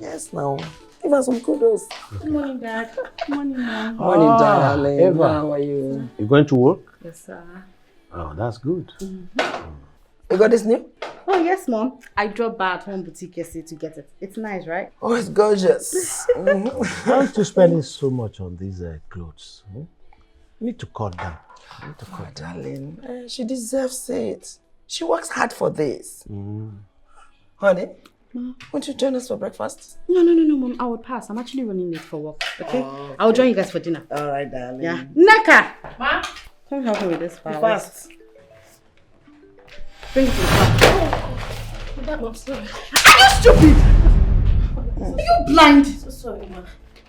Yes, now. Give us some kudos. Good morning, Dad. Good morning, Mom. Morning, darling. Eva. How are you? You going to work? Yes, sir. Oh, that's good. You got this new? Oh, yes, Mom. I dropped by at one boutique yesterday to get it. It's nice, right? Oh, it's gorgeous. Why aren't you spending so much on these clothes? You need to cut down. Oh, darling. She deserves it. She works hard for this. Honey, won't you join us for breakfast? No, Mom. I would pass. I'm actually running late for work. Okay? Okay. I'll join you guys for dinner. All right, darling. Yeah. Neka! Ma? Come help me with this file. Fast. Bring it to the car. I'm sorry. Are you stupid? Are you blind? So sorry, ma.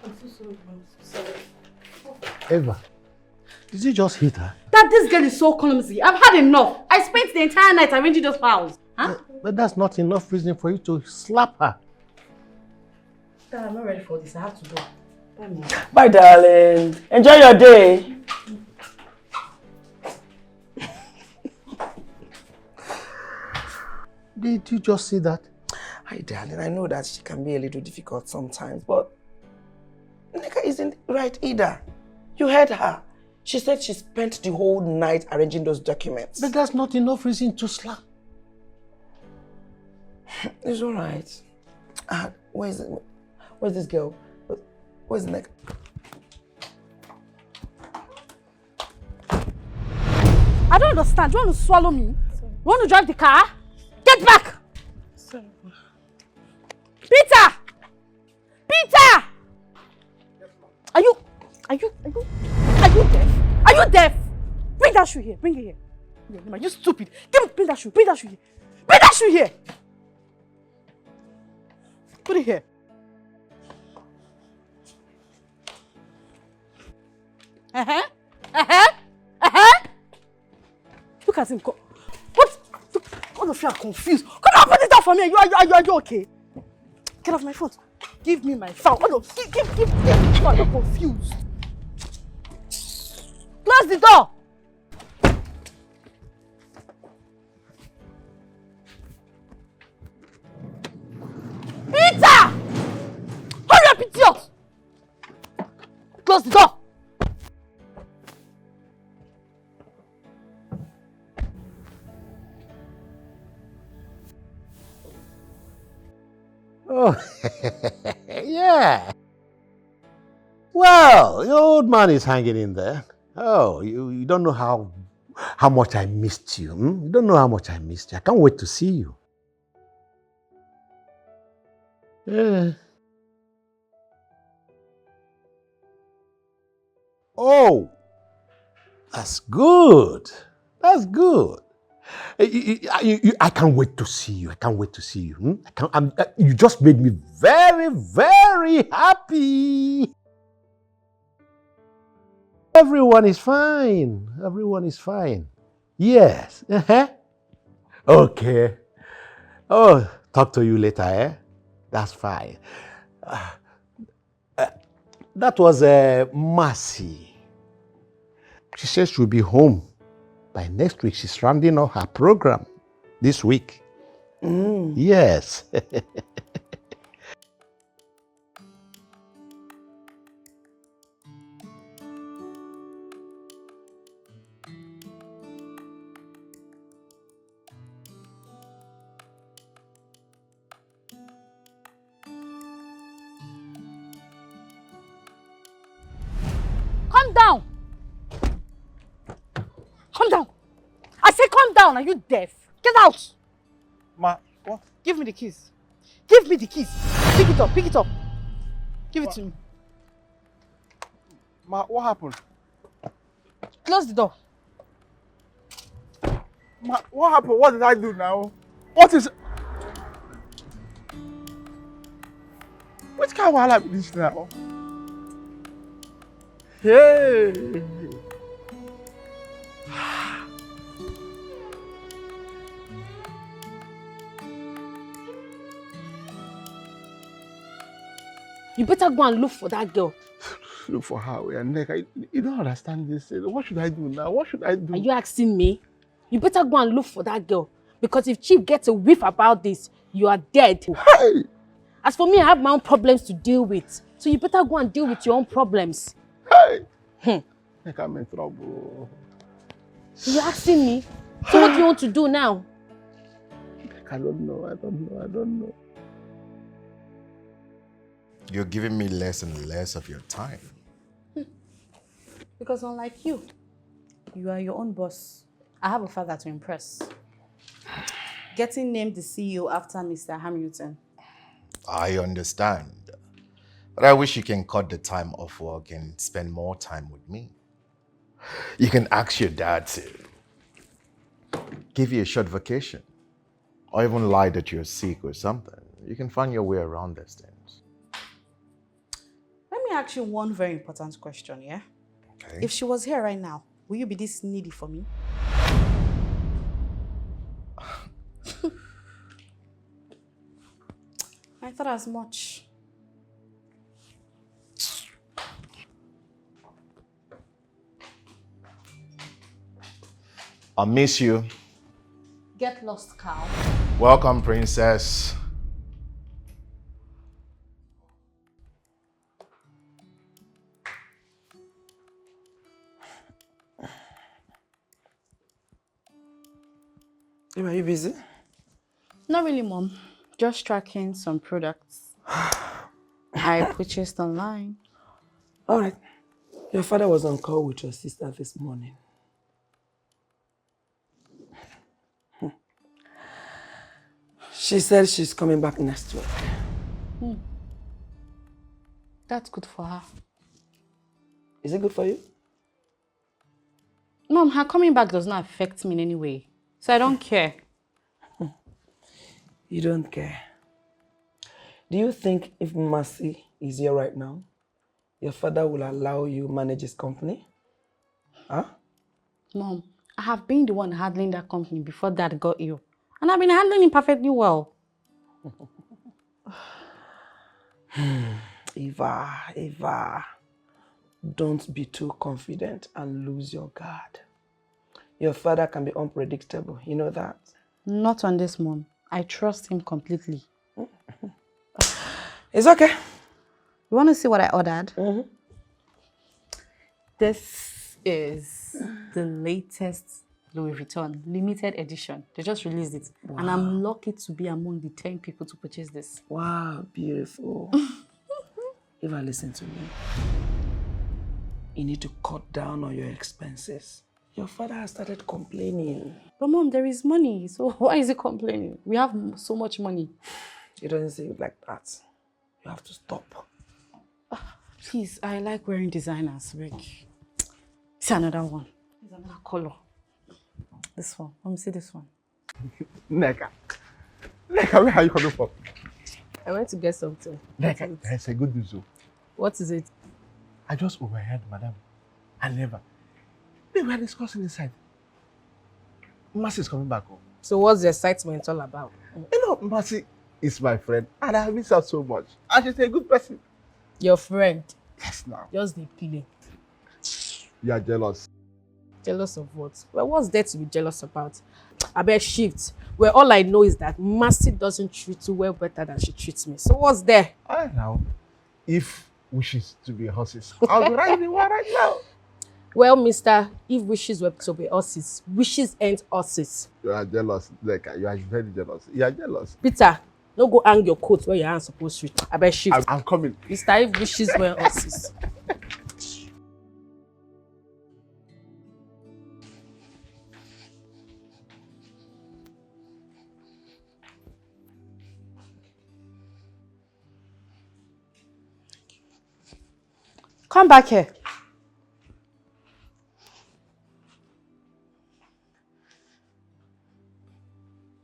I'm so sorry, ma. So sorry. Eva, did you just hit her? That this girl is so clumsy. I've had enough. I spent the entire night arranging those files. Huh? But that's not enough reason for you to slap her. Dad, I'm not ready for this. I have to go. Bye, Mom. Bye, darling. Enjoy your day. Did you just see that? Hi, darling. I know that she can be a little difficult sometimes, but Nneka isn't right either. You heard her. She said she spent the whole night arranging those documents. But that's not enough reason to slap. It's all right. Where's this girl? Where's Nneka? I don't understand. Do you want to swallow me? Sorry. You want to drive the car? Get back! Sorry, ma. Peter! Peter! Are you deaf? Are you deaf? Bring that shoe here. Bring it here. Yeah, you stupid. Bring that shoe. Bring that shoe here. Bring that shoe here. Put it here. Look at him. What? All of you are confused. Come on, put it down for me. Are you okay? Get off my phone. Give me my phone. Oh no, give. Oh, you're confused. Close the door. Peter! Hurry up, idiot! Close the door. Oh, yeah. Well, your old man is hanging in there. Oh, you don't know how much I missed you. You don't know how much I missed you. I can't wait to see you. Yeah. Oh, that's good. That's good. I can't wait to see you. I can't wait to see you. You just made me very, very happy. Everyone is fine. Everyone is fine. Yes. Okay. Oh, talk to you later, eh? That's fine. That was Mercy. She says she'll be home by next week. She's rounding up her program this week. Yes. Calm down. Calm down. I say calm down. Are you deaf? Get out. Ma, what? Give me the keys. Give me the keys. Pick it up. Pick it up. Give it to me. Ma, what happened? Close the door. Ma, what happened? What did I do now? What is... Which kind of wahala be this now? Hey! You better go and look for that girl. Look for her, Nneka. You don't understand this. What should I do now? What should I do? Are you asking me? You better go and look for that girl. Because if Chief gets a whiff about this, you are dead. Hey! As for me, I have my own problems to deal with. So you better go and deal with your own problems. Hey! I'm in trouble. You're asking me? So what do you want to do now? I don't know. You're giving me less and less of your time. Because unlike you, you are your own boss. I have a father to impress. Getting named the CEO after Mr. Hamilton. I understand. But I wish you can cut the time off work and spend more time with me. You can ask your dad to give you a short vacation. Or even lie that you're sick or something. You can find your way around these things. Let me ask you one very important question, yeah? Okay. If she was here right now, will you be this needy for me? I thought as much. I'll miss you. Get lost, cow. Welcome, princess. Are you busy? Not really, Mom. Just tracking some products I purchased online. All right. Your father was on call with your sister this morning. She said she's coming back next week. That's good for her. Is it good for you? Mom, her coming back does not affect me in any way. So I don't care. You don't care. Do you think if Mercy is here right now, your father will allow you manage his company? Huh? Mom, I have been the one handling that company before Dad got ill. And I've been handling it perfectly well. Eva, don't be too confident and lose your guard. Your father can be unpredictable, you know that? Not on this, Mom. I trust him completely. It's okay. You want to see what I ordered? Mm-hmm. This is the latest Louis Vuitton limited edition. They just released it. Wow. And I'm lucky to be among the 10 people to purchase this. Wow, beautiful. Eva, listen to me. You need to cut down on your expenses. Your father has started complaining. But Mom, there is money, so why is he complaining? We have so much money. He doesn't say it like that. You have to stop. Please, I like wearing designers, Rick. See another one. There's another color. This one. Let me see this one. Neka, where are you coming from? I went to get something. Neka, there's a good news. What is it? I just overheard Madam and Neva. They were discussing inside. Mercy is coming back home. So what's the excitement all about? You know, Mercy is my friend and I miss her so much. And she's a good person. Your friend? Yes, now. Just the play. You are jealous. Jealous of what? Well, what's there to be jealous about? I bet shift. Well, all I know is that Mercy doesn't treat you well better than she treats me. So what's there? I know. If wishes to be horses, I'll be riding one right now. Well, mister, if wishes were to be horses, wishes ain't horses. You are jealous, Neka. You are very jealous. You are jealous. Peter, no go hang your coat where you aren't supposed to. I bet shift. I'm coming. Mister, if wishes were horses. Come back here.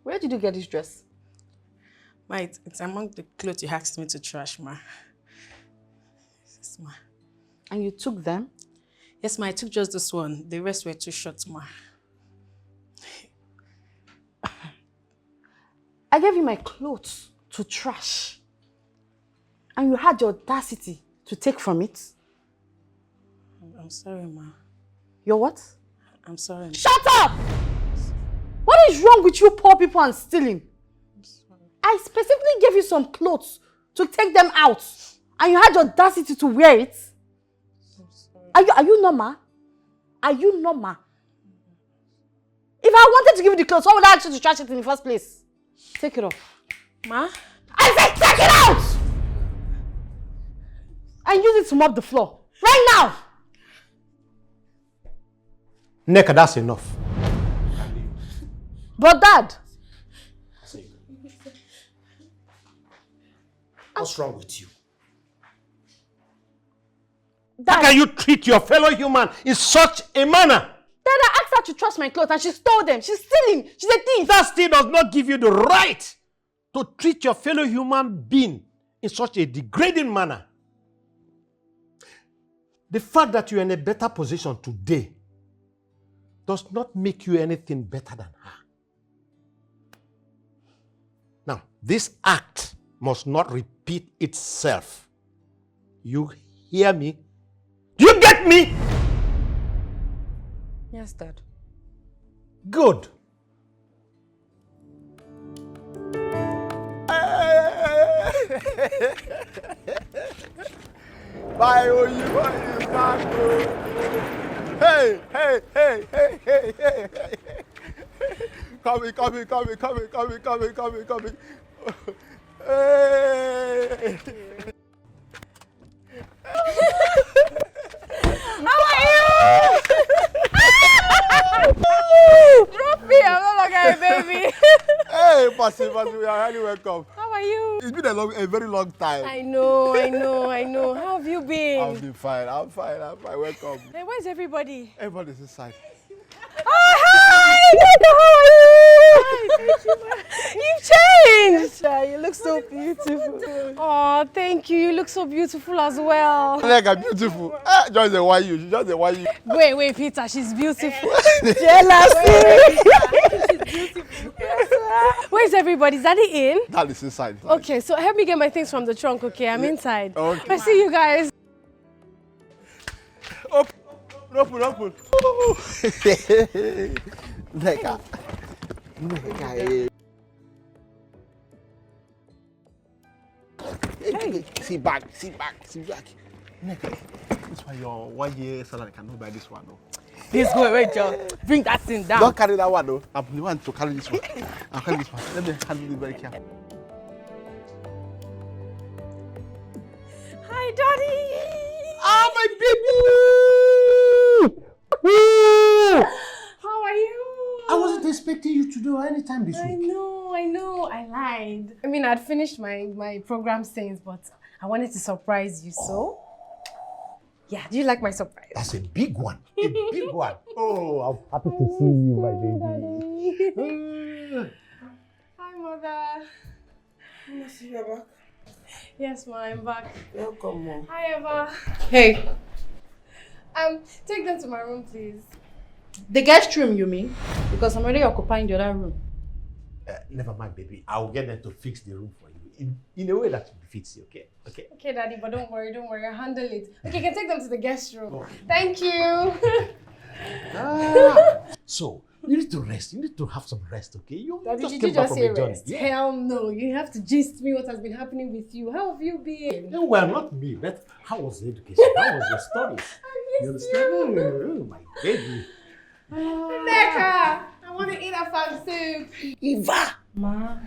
Where did you get this dress? Mate, it's among the clothes you asked me to trash, ma. Yes, ma. And you took them? Yes, ma, I took just this one. The rest were too short, ma. I gave you my clothes to trash. And you had the audacity to take from it? I'm sorry, ma. You're what? I'm sorry, ma. Shut up! What is wrong with you poor people and stealing? I specifically gave you some clothes to take them out. And you had the audacity to wear it. Are you normal? Are you normal? If I wanted to give you the clothes, why would I ask you to trash it in the first place? Take it off. Ma? I said take it out! And use it to mop the floor. Right now! Neka, that's enough. But Dad! What's wrong with you? Dad, How can you treat your fellow human in such a manner? Dad, I asked her to trust my clothes and she stole them. She's stealing. She's a thief. That still does not give you the right to treat your fellow human being in such a degrading manner. The fact that you're in a better position today does not make you anything better than her. Now, this act must not repeat itself. You hear me? Do you get me? Yes, Dad. Good. Bye, oh, you back. Hey. Coming. Hey. How are you? Drop me, I'm no longer a baby. Hey, Passy, we are highly welcome. How are you? It's been a very long time. I know. How have you been? I've been fine. I'm fine. Welcome. Hey, where's everybody? Everybody's inside. Oh, hi! How are you? Hi, thank you, ma. You've changed. Yes, you look so beautiful. Oh, thank you. You look so beautiful as well. Like I'm beautiful. Just the one you. Wait, Peter. She's beautiful. Jealousy. She's beautiful. Where's everybody? Is Daddy in? That is inside. Okay, so help me get my things from the trunk, okay? I'm inside. Okay. I see you guys. Open. Neka. Hey. Sit back. Neka. This one your 1 year salary cannot buy this one, no. Please go away, John. Bring that thing down. Don't carry that one, though. I'm the one to carry this one. I'll carry this one. Let me handle it very carefully. Hi, Daddy. Ah, my baby! How are you? I wasn't expecting you to do anytime this week. I know. I lied. I mean, I'd finished my program things, but I wanted to surprise you, so... Yeah, do you like my surprise? That's a big one. A big one. Oh, I'm happy to see you, my baby. Hi, Mother. Nice to see you back. Yes, Ma, I'm back. Welcome, Mom. Hi, Eva. Hey, Take them to my room, please. the guest room, you mean? Because I'm already occupying the other room. Never mind, baby. I'll get them to fix the room for you in a way that befits you, okay? Okay, Daddy, but don't worry. I'll handle it. Okay, you can take them to the guest room. Okay. Thank you. So, you need to rest. You need to have some rest, okay? Daddy, did came you back just from say a journey. rest? Yeah. Hell no. You have to gist me what has been happening with you. How have you been? No, well, not me, but how was the education? How was your studies? You understand? Oh, my baby. Rebecca, I want to eat a fan soup. Eva! Ma.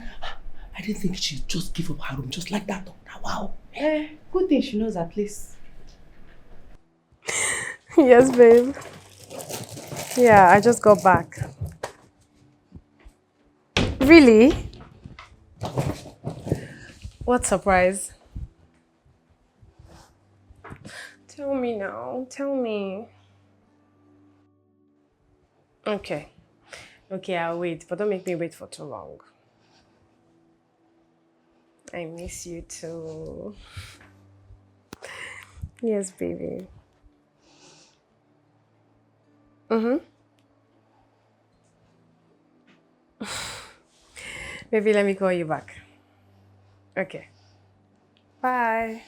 I didn't think she'd just give up her room just like that. Wow. Good thing she knows her place. Yes, babe. Yeah, I just got back. Really? What surprise? Tell me now. Tell me. Okay, I'll wait, but don't make me wait for too long. I miss you too. Yes, baby. Maybe let me call you back. Okay. Bye.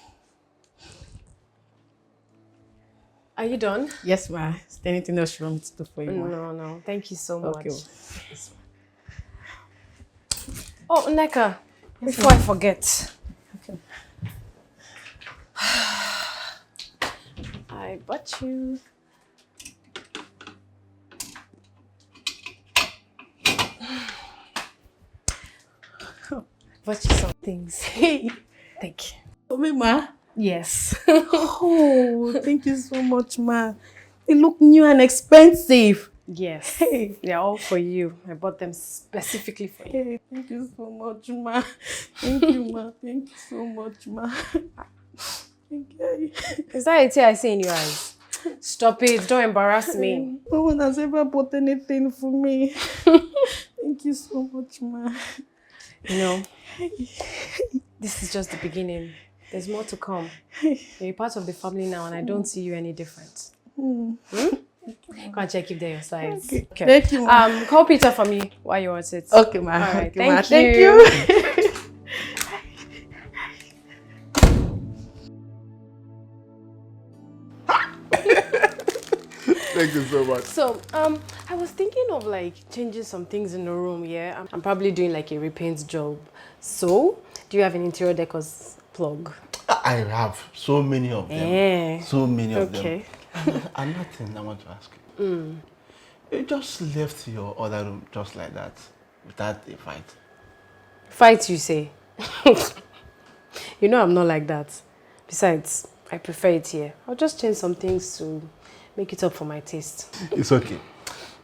Are you done? Yes, ma. Is there anything else you want me to do for you? No. Thank you so much. Okay. Oh, Neka, before I forget. Okay. I bought you. Bought you some things. Hey, thank you. Oh, me, ma. Yes. Oh, thank you so much, ma. They look new and expensive. Yes. Hey. They're all for you. I bought them specifically for you. Hey, thank you so much, ma. Thank you, ma. Thank you so much, ma. Thank you. Is that a tear I see in your eyes? Stop it. Don't embarrass me. No one has ever bought anything for me. Thank you so much, ma. You know, this is just the beginning. There's more to come. You're a part of the family now and I don't see you any different. Hmm? Go and check if they're your size. Okay. Thank you, ma. Call Peter for me while you're at it. Okay, ma. All right, Okay, ma. thank you. Thank you so much. So, I was thinking of like changing some things in the room, yeah? I'm probably doing like a repaint job. So, do you have an interior decor's plug? I have so many of them. Yeah. So many of them. Okay. Another thing I want to ask you. You just left your other room just like that, without a fight. Fight, you say? You know I'm not like that. Besides, I prefer it here. I'll just change some things to make it up for my taste. It's okay.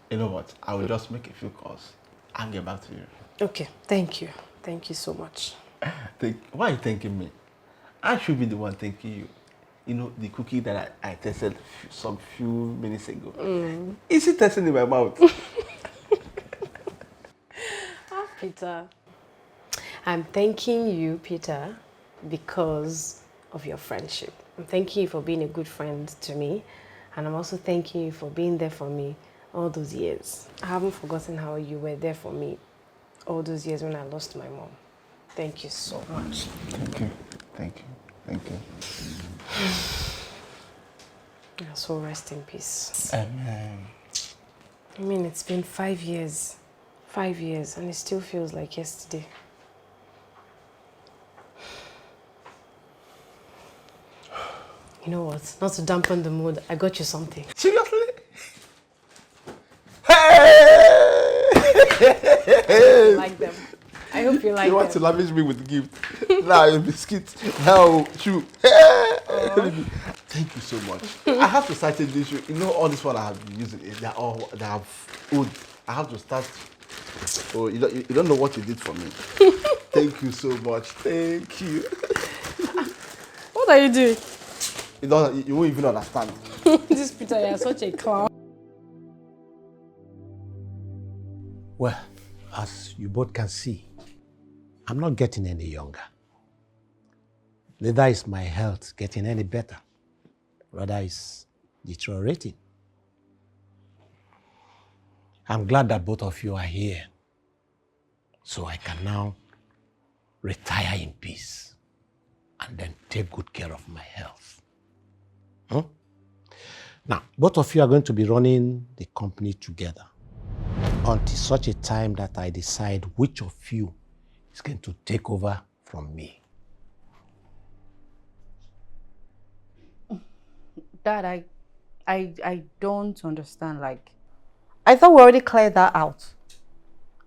You know what? I will just make a few calls and get back to you. Okay, thank you. Thank you so much. Why are you thanking me? I should be the one thanking you. You know, the cookie that I tasted some few minutes ago. Is it tasting in my mouth? Peter, I'm thanking you, Peter, because of your friendship. I'm thanking you for being a good friend to me. And I'm also thanking you for being there for me all those years. I haven't forgotten how you were there for me all those years when I lost my mom. Thank you so much. Thank you. Thank you. Thank you. So rest in peace. Amen. I mean, it's been 5 years. 5 years, and it still feels like yesterday. You know what? Not to dampen the mood, I got you something. Seriously? You like them. I hope you like You want to them. lavish me with gift. Now a biscuit. Now shoe. Thank you so much. I have to start this shoe. You know all this one I have been using. They have old. I have to start. Oh, you don't know what you did for me. Thank you so much. Thank you. What are you doing? You won't even understand. This Peter, you're such a clown. Well, as you both can see, I'm not getting any younger. Neither is my health getting any better. Rather, it's deteriorating. I'm glad that both of you are here, so I can now retire in peace and then take good care of my health. Now, both of you are going to be running the company together until such a time that I decide which of you is going to take over from me. Dad, I don't understand. Like, I thought we already cleared that out.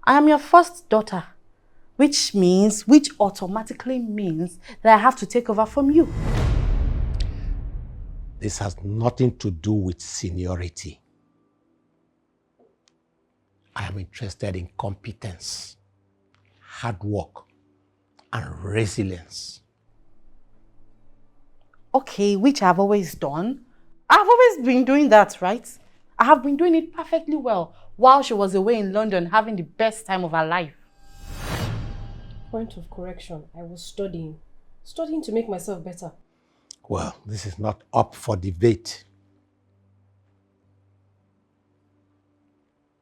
I am your first daughter, which automatically means that I have to take over from you. This has nothing to do with seniority. I am interested in competence, hard work, and resilience. Okay, which I've always done. I've always been doing that, right? I have been doing it perfectly well while she was away in London having the best time of her life. Point of correction, I was studying to make myself better. Well, this is not up for debate.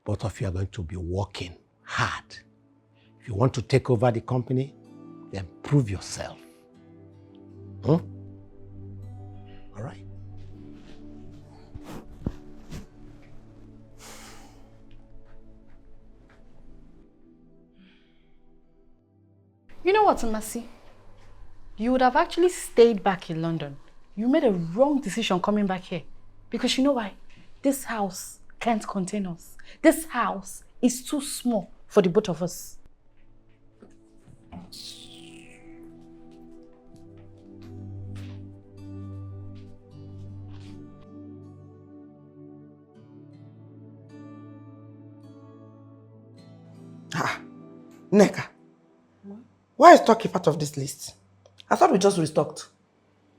Both of you are going to be working hard. If you want to take over the company, then prove yourself. All right. You know what, Mercy? You would have actually stayed back in London you made a wrong decision coming back here. Because you know why? This house can't contain us. This house is too small for the both of us. Neka, why is turkey part of this list? I thought we just restocked.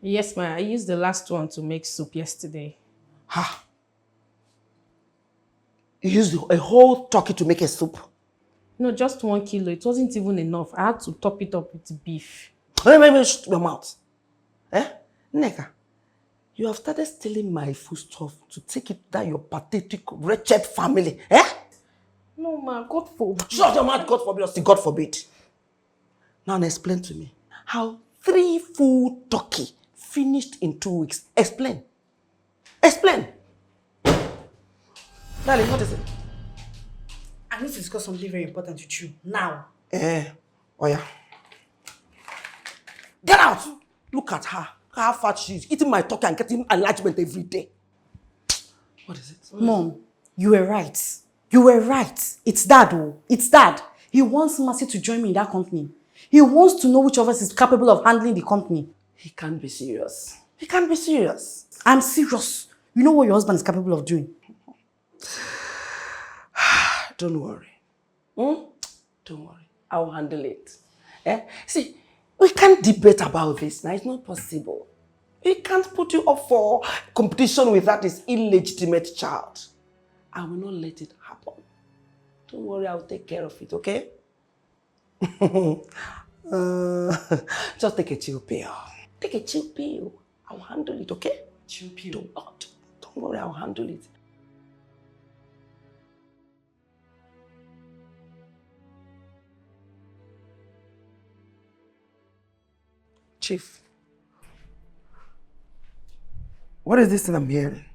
Yes, ma. I used the last one to make soup yesterday. You used a whole turkey to make a soup? No, just 1 kilo. It wasn't even enough. I had to top it up with beef. Maybe shut your mouth. Neka, you have started stealing my foodstuff to take it that your pathetic, wretched family. No, ma. God forbid. Shut your mouth, God forbid, or say God forbid. Now explain to me how 3 full turkey finished in 2 weeks. Explain. Explain. Darling, what is it? I need to discuss something very important with you now. Oh yeah. Get out! Look at her. How fat she is. Eating my turkey and getting enlargement every day. What is it? Mom, you were right. You were right. It's Dad, oh. It's Dad. He wants Mercy to join me in that company. He wants to know which of us is capable of handling the company. He can't be serious. He can't be serious. I'm serious. You know what your husband is capable of doing. Don't worry. Don't worry. I'll handle it. See, we can't debate about this now. It's not possible. We can't put you up for competition with that is illegitimate child. I will not let it happen. Don't worry, I'll take care of it, okay? Just take a chill pill. Take a chill pill. I'll handle it, okay? Chill pill. Don't worry, I'll handle it. Chief, what is this thing I'm hearing?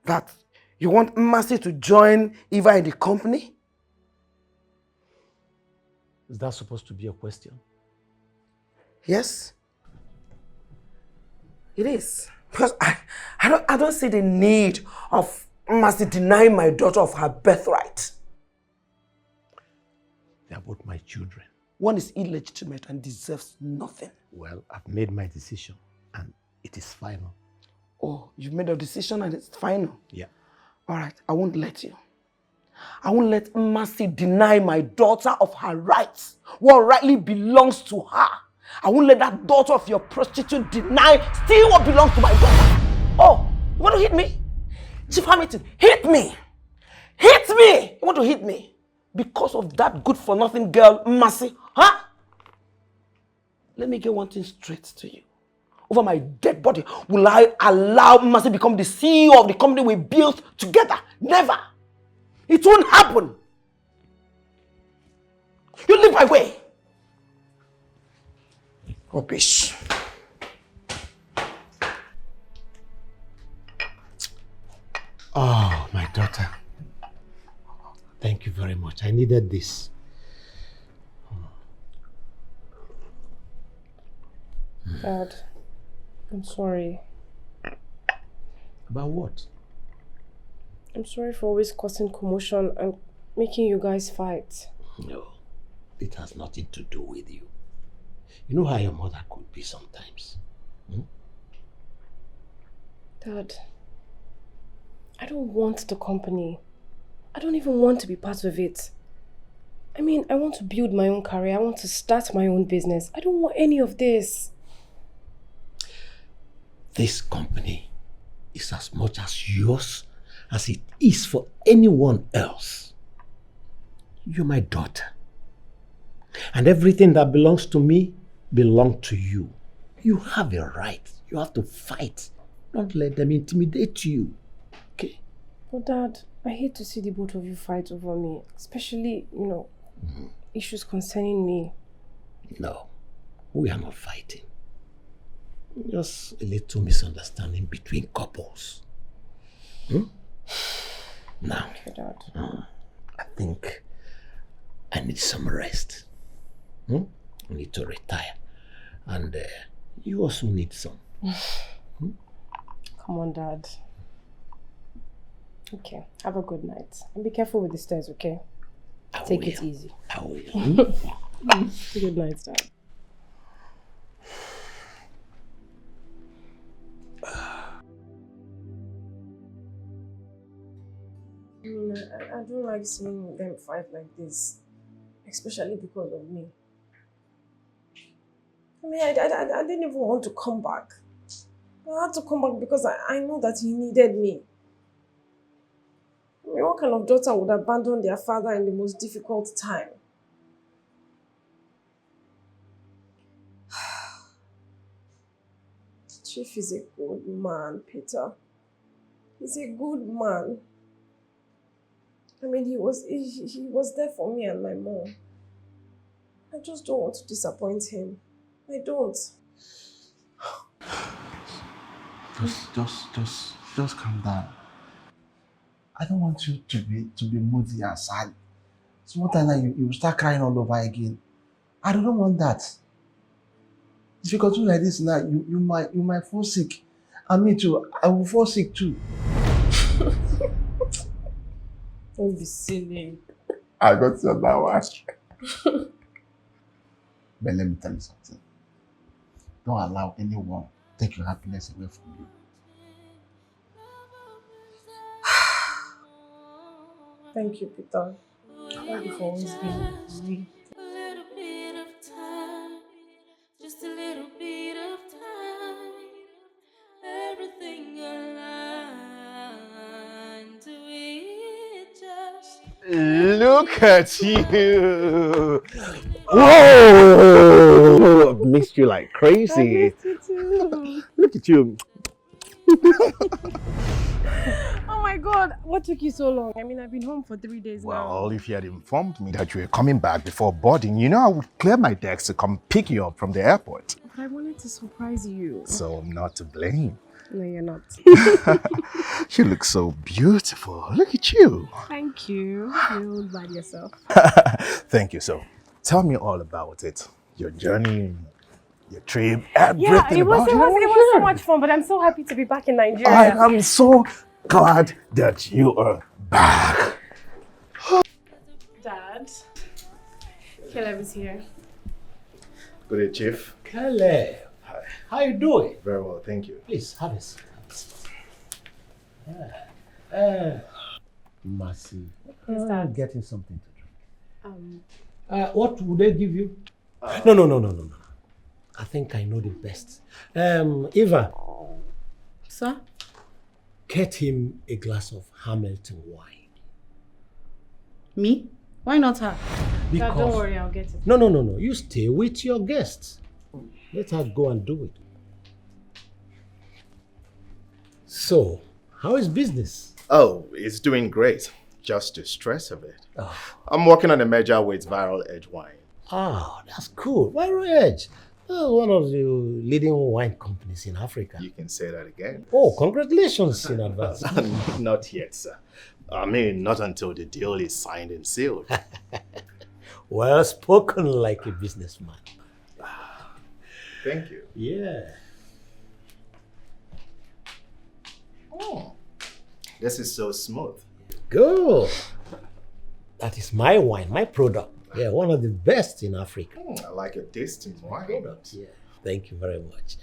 That you want Mercy to join Eva in the company? Is that supposed to be a question? Yes. It is. Because I don't see the need of Mercy denying my daughter of her birthright. They are both my children. One is illegitimate and deserves nothing. Well, I've made my decision and it is final. Oh, you've made a decision and it's final? Yeah. All right, I won't let you. I won't let Mercy deny my daughter of her rights, what rightly belongs to her. I won't let that daughter of your prostitute steal what belongs to my daughter. Oh, you want to hit me? Chief Hamilton, hit me! Hit me! You want to hit me? Because of that good-for-nothing girl, Mercy, huh? Let me get one thing straight to you. Over my dead body, will I allow Mercy become the CEO of the company we built together? Never! It won't happen! You leave my way! Rubbish. Oh, my daughter. Thank you very much. I needed this. Dad, I'm sorry. About what? I'm sorry for always causing commotion and making you guys fight. No, it has nothing to do with you. You know how your mother could be sometimes. Dad, I don't want the company. I don't even want to be part of it. I mean, I want to build my own career. I want to start my own business. I don't want any of this. This company is as much as yours as it is for anyone else. You're my daughter. And everything that belongs to me belongs to you. You have a right. You have to fight. Don't let them intimidate you. Okay? But Dad, I hate to see the both of you fight over me. Especially, issues concerning me. No, we are not fighting. Just a little misunderstanding between couples. Now, Okay, Dad. I think I need some rest. I need to retire. And you also need some. Come on, Dad. Okay, have a good night. And be careful with the stairs, okay? Take it easy. I will. Good night, Dad. I don't like seeing them fight like this, especially because of me. I mean, I didn't even want to come back. I had to come back because I know that he needed me. I mean, what kind of daughter would abandon their father in the most difficult time? Chief is a good man, Peter. He's a good man. I mean, he was there for me and my mom. I just don't want to disappoint him. I don't. Just calm down. I don't want you to be moody and sad. So one time that you start crying all over again. I don't want that. If you continue like this now, you might fall sick. And me too. I will fall sick too. Don't be silly. I got you on that one. But let me tell you something. Don't allow anyone take your happiness away from you. Thank you, Peter. Thank you for always being with me. A little bit of time, just a little bit of time. Everything aligned to it just. Look at you! Whoa! I've missed you like crazy. Look at you. Oh my God, what took you so long? I mean, I've been home for 3 days now. Well, if you had informed me that you were coming back before boarding, you know I would clear my decks to come pick you up from the airport. But I wanted to surprise you. So I'm not to blame. No, you're not. You look so beautiful. Look at you. Thank you. You look bad yourself. Thank you. So tell me all about it. Your journey, your trip, everything Yeah, it was so much fun, but I'm so happy to be back in Nigeria. I am so glad that you are back. Dad, Caleb is here. Good day, Chief. Caleb, how you doing? Very well, thank you. Please, have a seat. Mercy. Yes, Dad. Getting something to drink. What would they give you? No. I think I know the best. Eva, Sir? get him a glass of Hamilton wine. Me? Why not her? Dad, don't worry, I'll get it. No. You stay with your guests. Let her go and do it. So, how is business? Oh, it's doing great. Just the stress of it. Oh. I'm working on a major with Viral Edge wine. Ah, that's cool. Viral Edge. One of the leading wine companies in Africa. You can say that again. Oh, congratulations in advance. Not yet, sir. I mean, not until the deal is signed and sealed. Well spoken like a businessman. Thank you. Yeah. Oh, this is so smooth. Good. That is my wine, my product. Yeah, one of the best in Africa. I like your taste in wine. Product. Yeah. Thank you very much.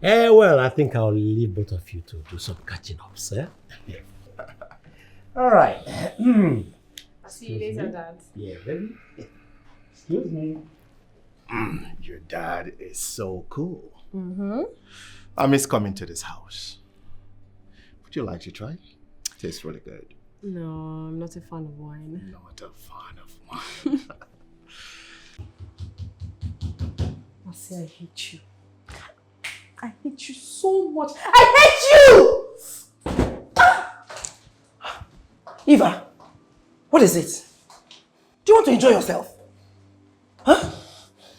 Well, I think I'll leave both of you to do some catching up, sir. All right. I'll see you later, Dad. Yeah, baby. Excuse me. Your dad is so cool. Mm-hmm. I miss coming to this house. Would you like to try? Tastes really good. No, I'm not a fan of wine. Not a fan of wine. I say I hate you. I hate you so much. I hate you! Eva, what is it? Do you want to enjoy yourself? Huh?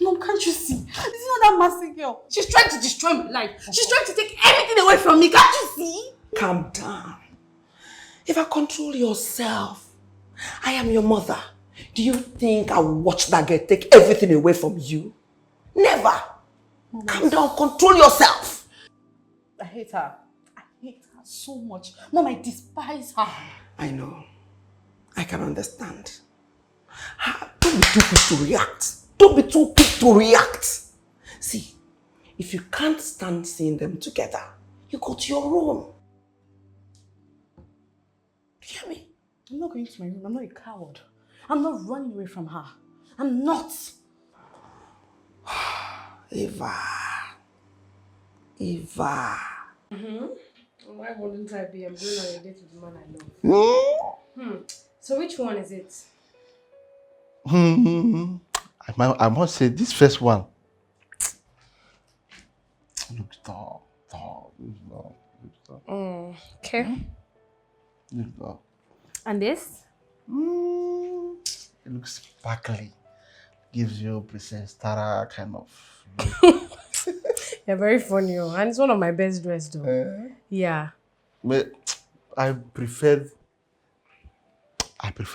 No, can't you see? This is not that massive girl. She's trying to destroy my life. She's trying to take everything away from me. Can't you see? Calm down. Eva, control yourself. I am your mother. Do you think I will watch that girl take everything away from you? Never. Calm down, control yourself. I hate her. I hate her so much. Mom, I despise her. I know. I can understand. Don't be too quick to react. Don't be too quick to react. See, if you can't stand seeing them together, you go to your room. Do you hear me? I'm not going to my room. I'm not a coward. I'm not running away from her. I'm not. Eva. Why wouldn't I be? I'm going on a date with the man I love. So which one is it? I must say, this first one looks tall. Okay. Looks tall. And this? It looks sparkly. Gives you Princess Tara kind of look. You're very funny, and it's one of my best dressed though. Yeah. But I prefer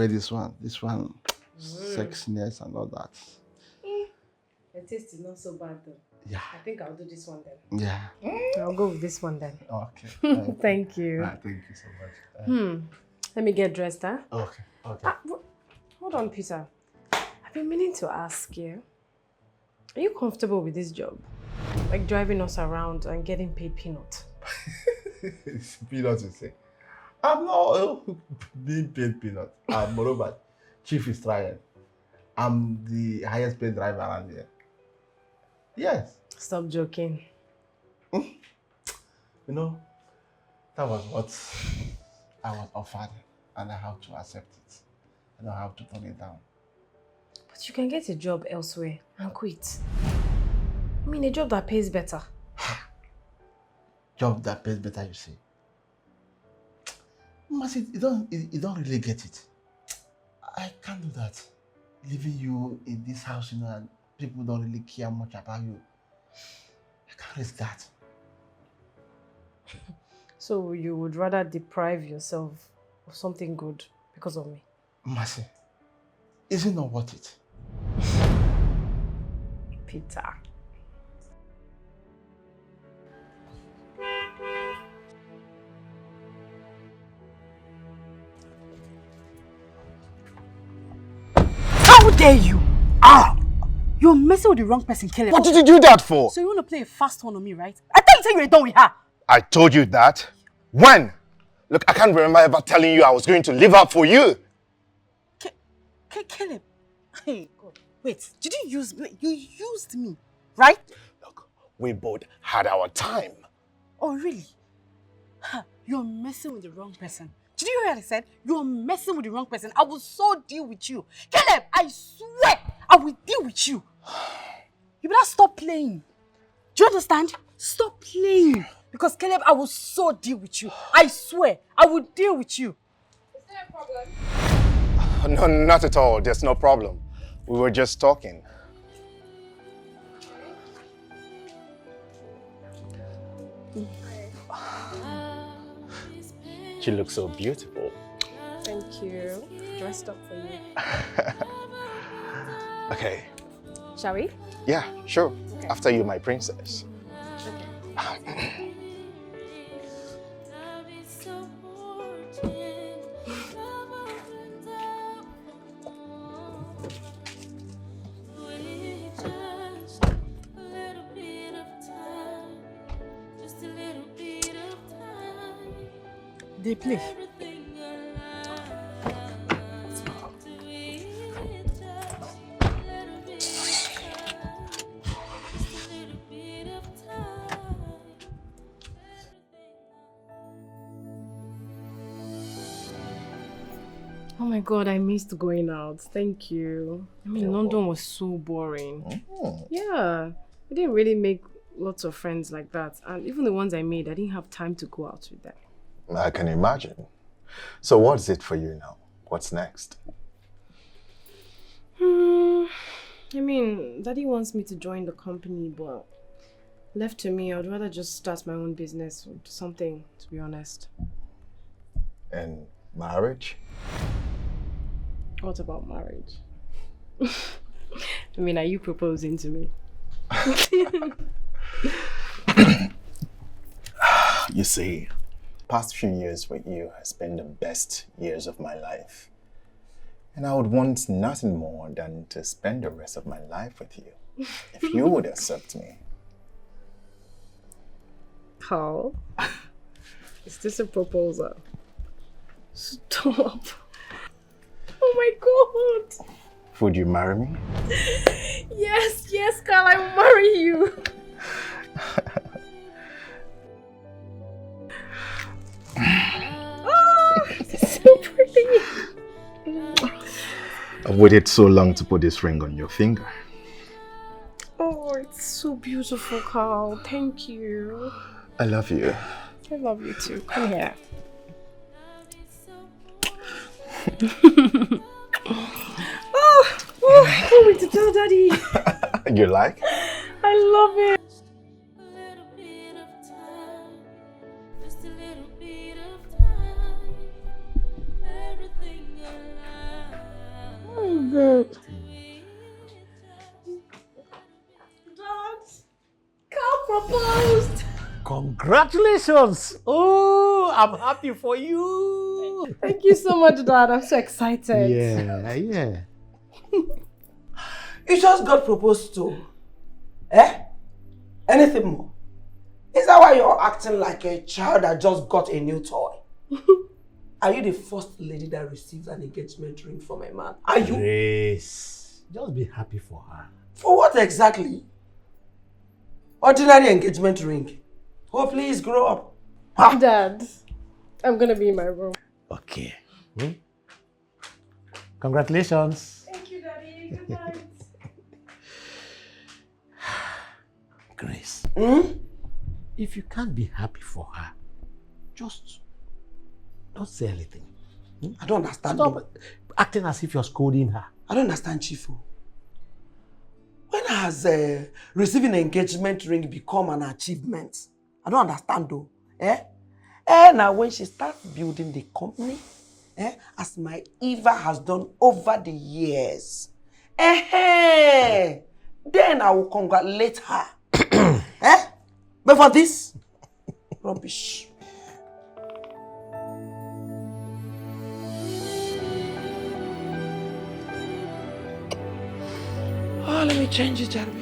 this one. This one, sexiness and all that. The taste is not so bad though. Yeah. I think I'll do this one then. Yeah. I'll go with this one then. Okay. Thank you. Thank you so much. Let me get dressed, huh? Okay. Hold on, Peter. I've been meaning to ask you. Are you comfortable with this job? Like driving us around and getting paid peanuts? It's peanuts, you say. I'm not being paid peanuts. Moreover, Chief is trying. I'm the highest paid driver around here. Yes. Stop joking. You know, that was what I was offered, and I have to accept it. I don't have to turn it down. But you can get a job elsewhere and quit. I mean, a job that pays better. Job that pays better, you say? Mercy, you don't really get it. I can't do that. Leaving you in this house, and people don't really care much about you. I can't risk that. So you would rather deprive yourself of something good because of me? Mercy, is it not worth it? Peter. How dare you? You're messing with the wrong person, Caleb. What did you do that for? So you want to play a fast one on me, right? I thought you said you were done with her. I told you that. When? Look, I can't remember ever telling you I was going to live up for you. Caleb. Hey, God. Wait, did you use me? You used me, right? Look, we both had our time. Oh, really? You're messing with the wrong person. Did you hear what I said? You're messing with the wrong person. I will so deal with you. Caleb, I swear I will deal with you. You better stop playing. Do you understand? Stop playing. Because Caleb, I will so deal with you. I swear, I will deal with you. Is there a problem? No, not at all. There's no problem. We were just talking. She looks so beautiful. Thank you. Dressed up for you. Okay. Shall we? Yeah, sure. Okay. After you, my princess. Okay. They play. Oh my God, I missed going out. Thank you. I mean, London was so boring. Oh. Yeah, I didn't really make lots of friends like that. And even the ones I made, I didn't have time to go out with them. I can imagine. So what's it for you now? What's next? I mean, Daddy wants me to join the company, but left to me, I'd rather just start my own business or do something, to be honest. And marriage? What about marriage? I mean, are you proposing to me? You see, past few years with you has been the best years of my life. And I would want nothing more than to spend the rest of my life with you. If you would accept me. Carl, is this a proposal? Stop. Oh my God. Would you marry me? Yes, Carl, I will marry you. Oh, this is so pretty. I've waited so long to put this ring on your finger. Oh, it's so beautiful, Carl. Thank you. I love you. I love you too. Come here. Oh, I can't wait to tell Daddy. You like? I love it. A little bit of time, just a little bit of time. Everything alive. Oh, God. Dad, Carl proposed. Congratulations! Oh, I'm happy for you. Thank you so much, Dad. I'm so excited. Yeah. You just got proposed to. Eh? Anything more? Is that why you're acting like a child that just got a new toy? Are you the first lady that receives an engagement ring from a man? Are you? Grace, just be happy for her. For what exactly? Ordinary engagement ring. Oh, please grow up. Ha! Dad, I'm gonna be in my room. Okay. Congratulations. Thank you, Daddy. Good night. Grace, Hmm? if you can't be happy for her, just don't say anything. I don't understand. Stop acting as if you're scolding her. I don't understand, Chifu. When has receiving an engagement ring become an achievement? I don't understand though. Now when she starts building the company, as my Eva has done over the years, then I will congratulate her. But for this, rubbish. Oh, let me change it, Jeremy.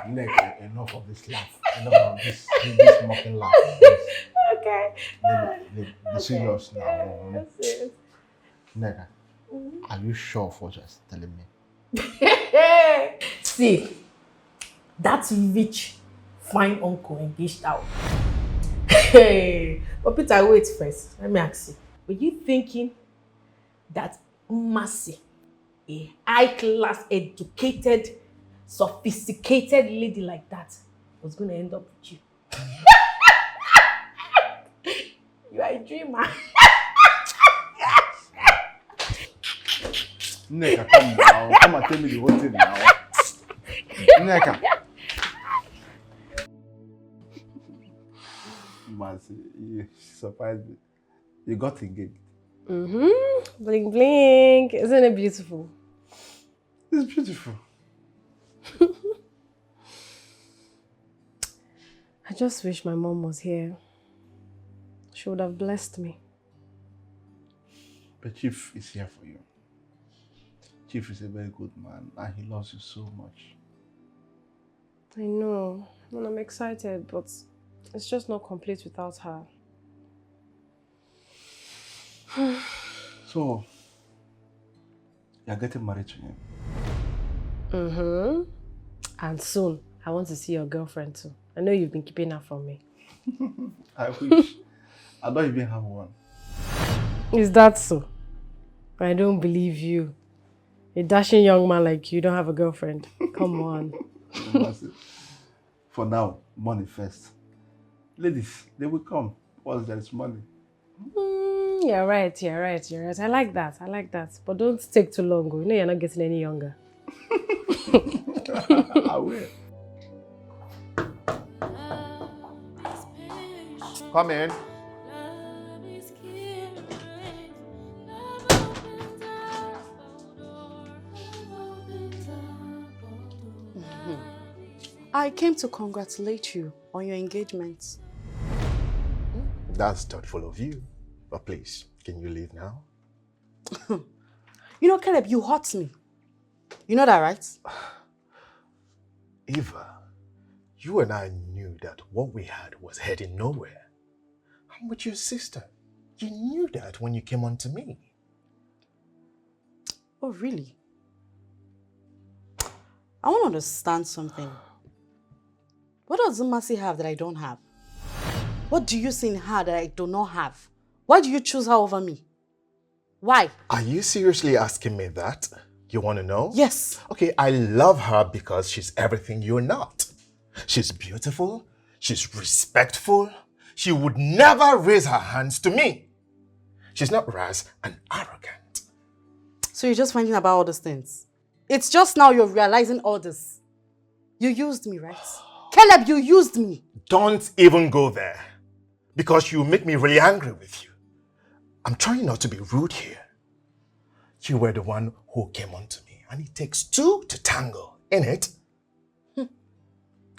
Neka, enough of this laugh. Enough of this mocking laugh. Okay. Be serious now. That's it. Neka, are you sure of what you're telling me? See, that rich, fine uncle engaged out. Hey, but Peter, wait first. Let me ask you. Were you thinking that Mercy, a high-class, educated, sophisticated lady like that, was going to end up with you? You are a dreamer. Neka, come now. Come and tell me the whole thing now. Neka. Mercy, you surprised me. You got engaged. Bling bling. Isn't it beautiful? It's beautiful. I just wish my mom was here. She would have blessed me. But Chief is here for you. Chief is a very good man and he loves you so much. I know. And I'm excited, but it's just not complete without her. So, you're getting married to him? And soon, I want to see your girlfriend too. I know you've been keeping her from me. I wish. I don't even have one. Is that so? I don't believe you. A dashing young man like you don't have a girlfriend. Come on. For now, money first. Ladies, they will come once there is money. You're right. I like that. But don't take too long. You know you're not getting any younger. I will. Come in. Love is caring. Love opens up a door. Love opens up a door. I came to congratulate you on your engagement. That's thoughtful of you. But please, can you leave now? You know, Caleb, you hurt me. You know that, right? Eva, you and I knew that what we had was heading nowhere. I'm with your sister. You knew that when you came on to me. Oh, really? I want to understand something. What does Mercy have that I don't have? What do you see in her that I do not have? Why do you choose her over me? Why? Are you seriously asking me that? You want to know? Yes. Okay, I love her because she's everything you're not. She's beautiful. She's respectful. She would never raise her hands to me. She's not rash and arrogant. So you're just finding about all these things? It's just now you're realizing all this. You used me, right? Caleb, you used me. Don't even go there. Because you make me really angry with you. I'm trying not to be rude here. You were the one who came on to me. And it takes two to tango, innit?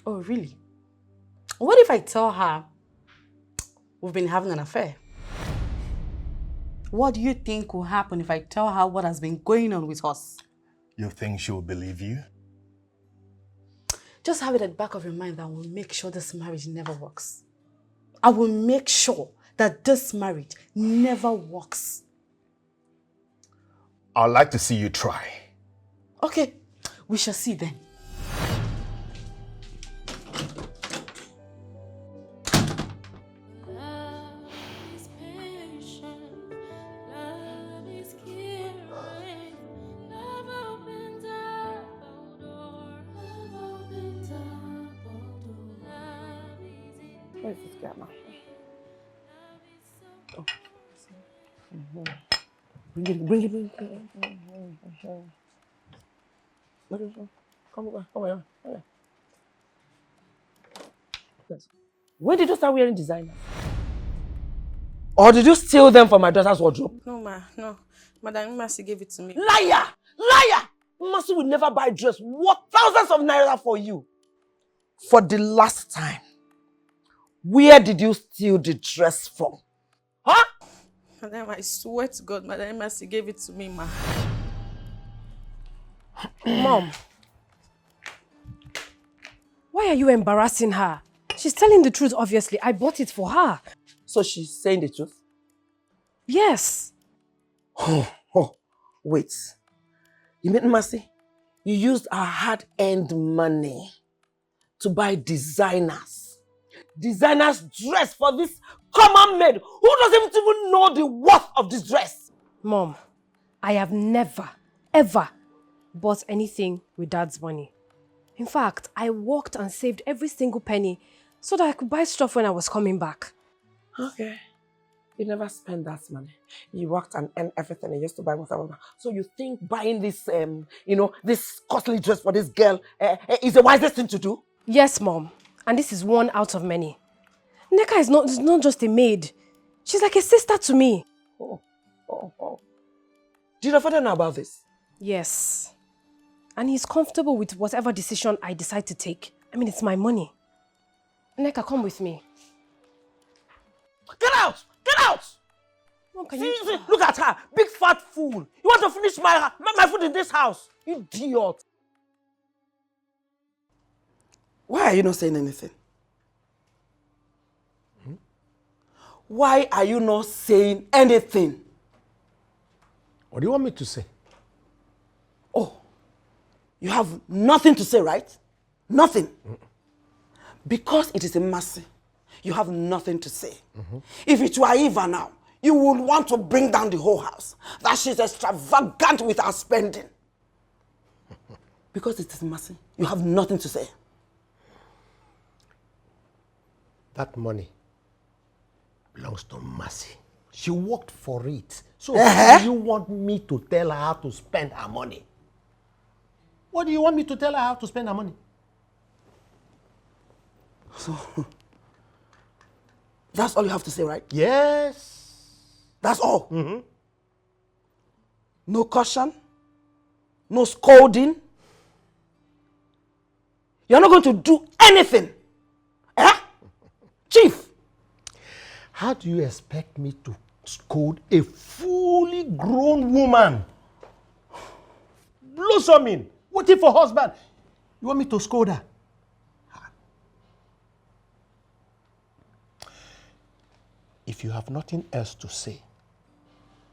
Oh, really? What if I tell her we've been having an affair? What do you think will happen if I tell her what has been going on with us? You think she will believe you? Just have it at the back of your mind that I will make sure this marriage never works. I will make sure that this marriage never works. I'd like to see you try. Okay, we shall see then. Love is patient. Love is caring. Love opens up a door. Love opens up a door. Love is in. Where's this camera? Bring it. Come over. Yes. When did you start wearing designers? Or did you steal them from my daughter's wardrobe? No, ma, no. Madam Mercy gave it to me. Liar! Mercy will never buy a dress worth thousands of naira for you. For the last time, where did you steal the dress from? Huh? Madam, I swear to God, Madam Mercy gave it to me, ma. Mom, why are you embarrassing her? She's telling the truth, obviously. I bought it for her. So she's saying the truth? Yes. Wait. You mean, Mercy, you used our hard-earned money to buy designers dress for this common maid who doesn't even know the worth of this dress. Mom, I have never, ever bought anything with Dad's money. In fact, I worked and saved every single penny so that I could buy stuff when I was coming back. Okay. You never spent that money. You worked and earned everything and used to buy whatever. So you think buying this, this costly dress for this girl is the wisest thing to do? Yes, Mom. And this is one out of many. Nneka is not just a maid. She's like a sister to me. Oh. Did your father know about this? Yes. And he's comfortable with whatever decision I decide to take. I mean, it's my money. Nneka, come with me. Get out! Mom, See, look at her, big fat fool. You want to finish my food in this house? Idiot. Why are you not saying anything? Why are you not saying anything? What do you want me to say? Oh, you have nothing to say, right? Nothing. Because it is a mercy, you have nothing to say. If it were Eva now, you would want to bring down the whole house. That she's extravagant with her spending. Because it is mercy, you have nothing to say. That money belongs to Mercy. She worked for it. So you want me to tell her how to spend her money? What do you want me to tell her how to spend her money? So, That's all you have to say, right? Yes. That's all. Mm-hmm. No caution, no scolding. You're not going to do anything. Eh? Chief. How do you expect me to scold a fully grown woman? Blossoming, waiting for husband. You want me to scold her? If you have nothing else to say,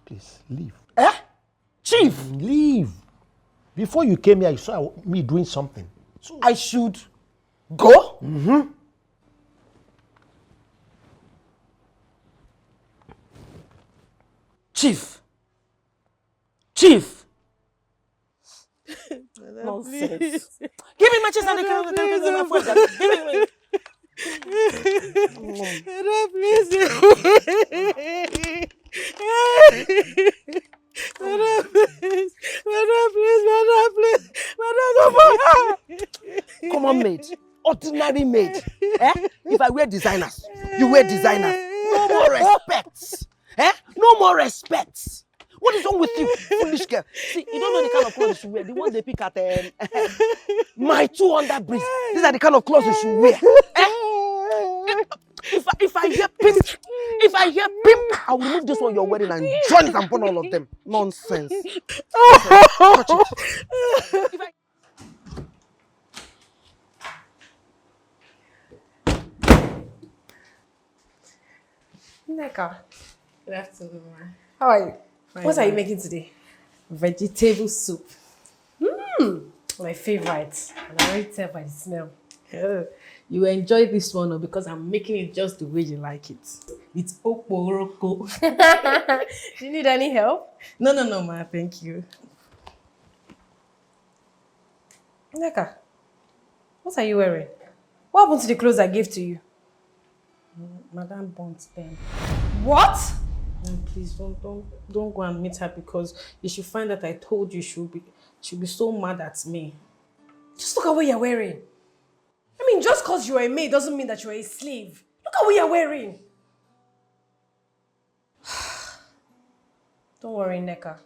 please leave. Eh? Chief. Leave. Before you came here, you saw me doing something. So I should go? Mm-hmm. Chief. Chief. Nonsense. Give me matches and the camera. Give me. Come on, maid. Ordinary maid. Eh? If I wear designers, you wear designers. No more respect. Eh? No more respect. What is wrong with you, foolish girl? See, you don't know the kind of clothes you wear. The ones they pick at my 200 breeze. These are the kind of clothes you should wear. Eh? If I hear pimp, I will remove this one you're wearing and join it and burn all of them. Nonsense. Touch it. Neka. Good afternoon, ma. How are you? Fine, What are you ma. making today? Vegetable soup. My favorite. And I already tell by the smell. You will enjoy this one because I'm making it just the way you like it. It's oporoko. Do you need any help? No, ma. Thank you. Neka, what are you wearing? What happened to the clothes I gave to you? Madam burnt them. What? Please don't go and meet her because you should find that I told you she'll be so mad at me. Just look at what you're wearing. I mean, just because you're a maid doesn't mean that you're a slave. Look at what you're wearing. Don't worry, Neka.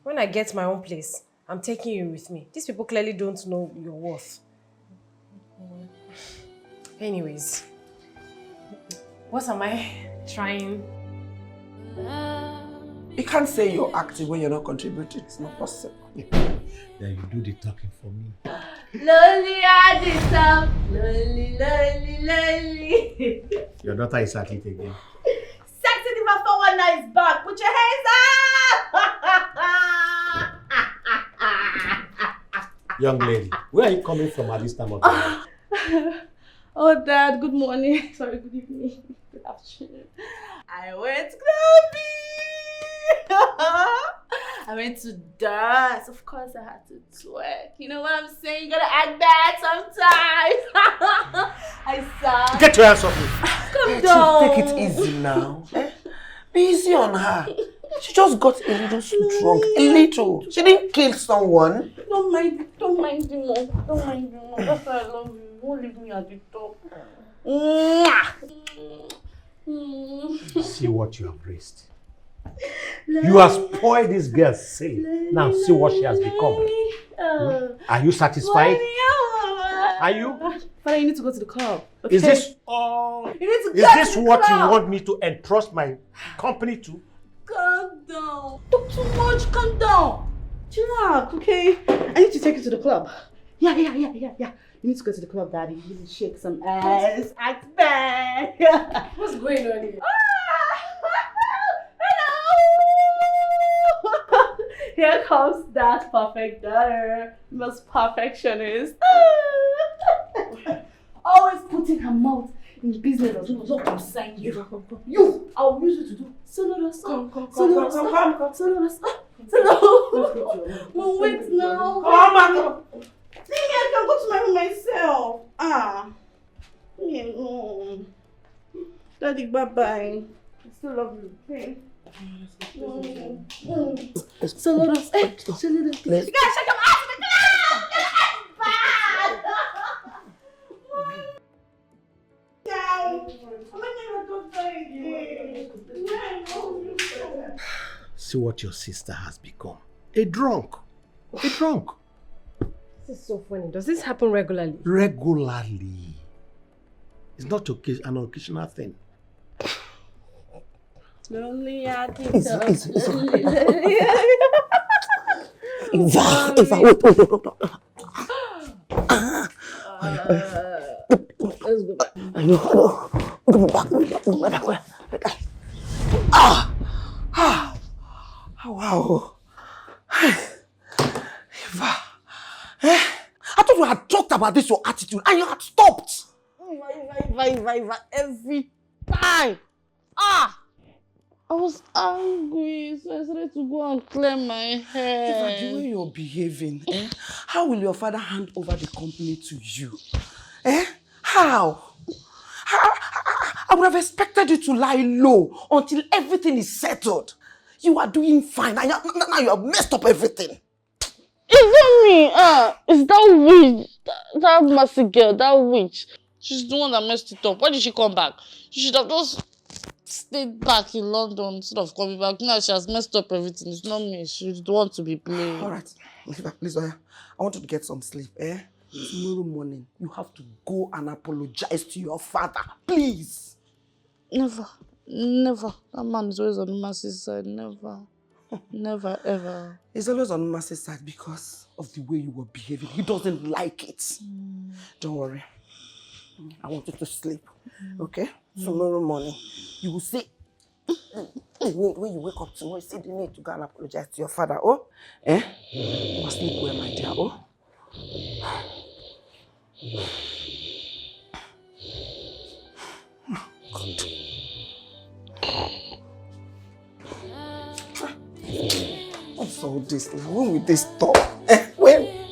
When I get my own place, I'm taking you with me. These people clearly don't know your worth. Anyways, what am I trying? You can't say you're active when you're not contributing. It's not possible. Then you do the talking for me. Lonely at the top. Lonely. Your daughter is at it again. Sexy Diva 419 is back. Put your hands up. Young lady, where are you coming from at this time of the night? Oh, Dad, good morning. Sorry, good evening. Good afternoon. I went clubbing. I went to dance. Of course, I had to twerk. You know what I'm saying? You gotta act bad sometimes. I sang. Get your hands off me. Come down. Take it easy now. Be easy on her. She just got a little drunk. A little. She didn't kill someone. Don't mind me, Mom. Don't mind me, Mom. That's why I love you. You won't leave me at the top. See what you have raised. You have spoiled this girl's sale. Now see what she has become. Are you satisfied? Are you? Father, you need to go to the club. Okay? Is this all? You need to Is go this to the what you club. want me to entrust my company to? Calm down. Talk too much. Calm down. Chillax, okay? I need to take you to the club. Yeah. You need to go to the club, Daddy. You need to shake some ass. Act bad. What's going on here? Hello. Here comes that perfect daughter. Most perfectionist. Always putting her mouth in business that does not concern you. You, I'll use you to do solo. Mom, wait now. Come on. See, I can go to my room myself. Yeah, Daddy, bye-bye. I still love you, okay? Solo. You gotta shake your ass in the club! Bad! No! I'm not gonna go for it. see what your sister has become. A drunk. A drunk. This is so funny. Does this happen regularly? Regularly. It's not an occasional thing. Lonely at the It's Let's go back. I know. Go back. Wow. Eva. I thought we had talked about this, your attitude, and you had stopped. Eva, every time. I was angry, so I started to go and clear my hair. Eva, the way you're behaving, how will your father hand over the company to you? How? I would have expected you to lie low until everything is settled. You are doing fine, and now you have messed up everything. It's not me, it's that witch, that massive girl, that witch. She's the one that messed it up. Why did she come back? She should have just stayed back in London instead of coming back. Now she has messed up everything. It's not me. She's the one to be blamed. Alright, please, I want you to get some sleep, Tomorrow morning, you have to go and apologize to your father, please. Never. That man is always on Mercy's side. Never, ever. He's always on Mercy's side because of the way you were behaving. He doesn't like it. Don't worry. I want you to sleep, okay? Tomorrow morning, you will see. When you wake up tomorrow, you see the need to go and apologize to your father, You must sleep well, my dear, God. What's all this? When will this stop? When?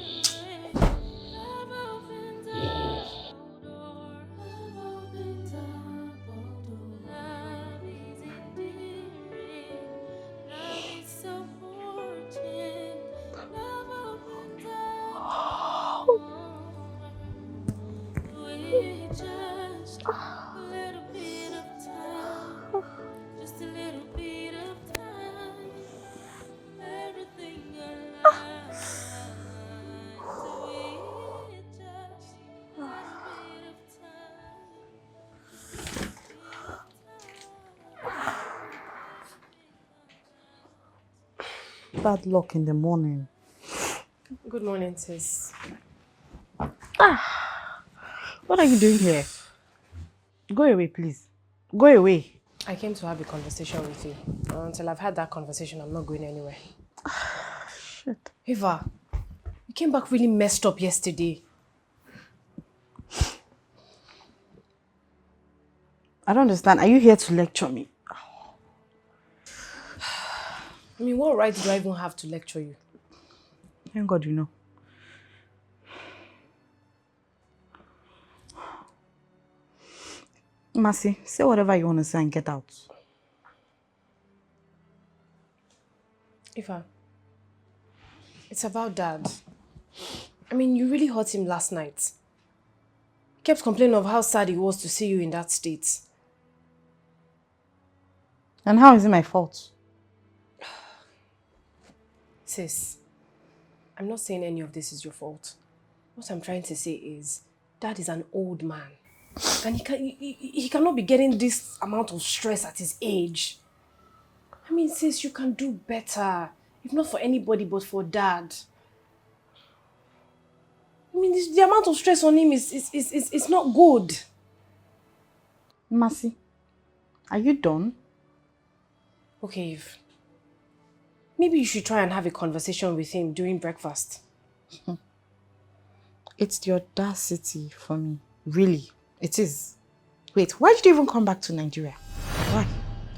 Bad luck in the morning. Good morning, sis. What are you doing here? Go away, please. Go away. I came to have a conversation with you. Until I've had that conversation, I'm not going anywhere. Shit. Eva, you came back really messed up yesterday. I don't understand. Are you here to lecture me? I mean, what right do I even have to lecture you? Thank God you know. Mercy, say whatever you want to say and get out. Eva, it's about Dad. I mean, you really hurt him last night. He kept complaining of how sad he was to see you in that state. And how is it my fault? Sis, I'm not saying any of this is your fault. What I'm trying to say is, Dad is an old man. And he cannot be getting this amount of stress at his age. I mean, sis, you can do better. If not for anybody, but for Dad. I mean, the amount of stress on him is not good. Mercy, are you done? Okay, Eve. Maybe you should try and have a conversation with him during breakfast. It's the audacity for me. Really, it is. Wait, why did you even come back to Nigeria? Why?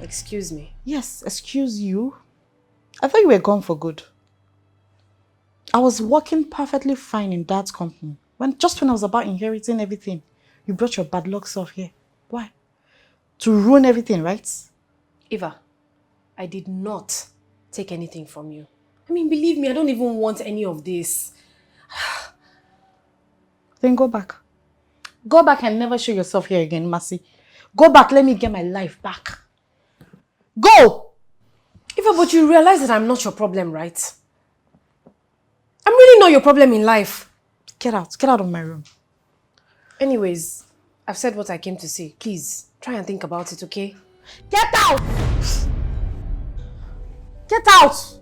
Excuse me. Yes, excuse you. I thought you were gone for good. I was working perfectly fine in Dad's company. Just when I was about inheriting everything, you brought your bad luck self here. Why? To ruin everything, right? Eva, I did not take anything from you. I mean, believe me, I don't even want any of this. Then go back. Go back and never show yourself here again, Mercy. Go back, let me get my life back. Go! Eva, but you realize that I'm not your problem, right? I'm really not your problem in life. Get out of my room. Anyways, I've said what I came to say. Please, try and think about it, okay? Get out! Get out!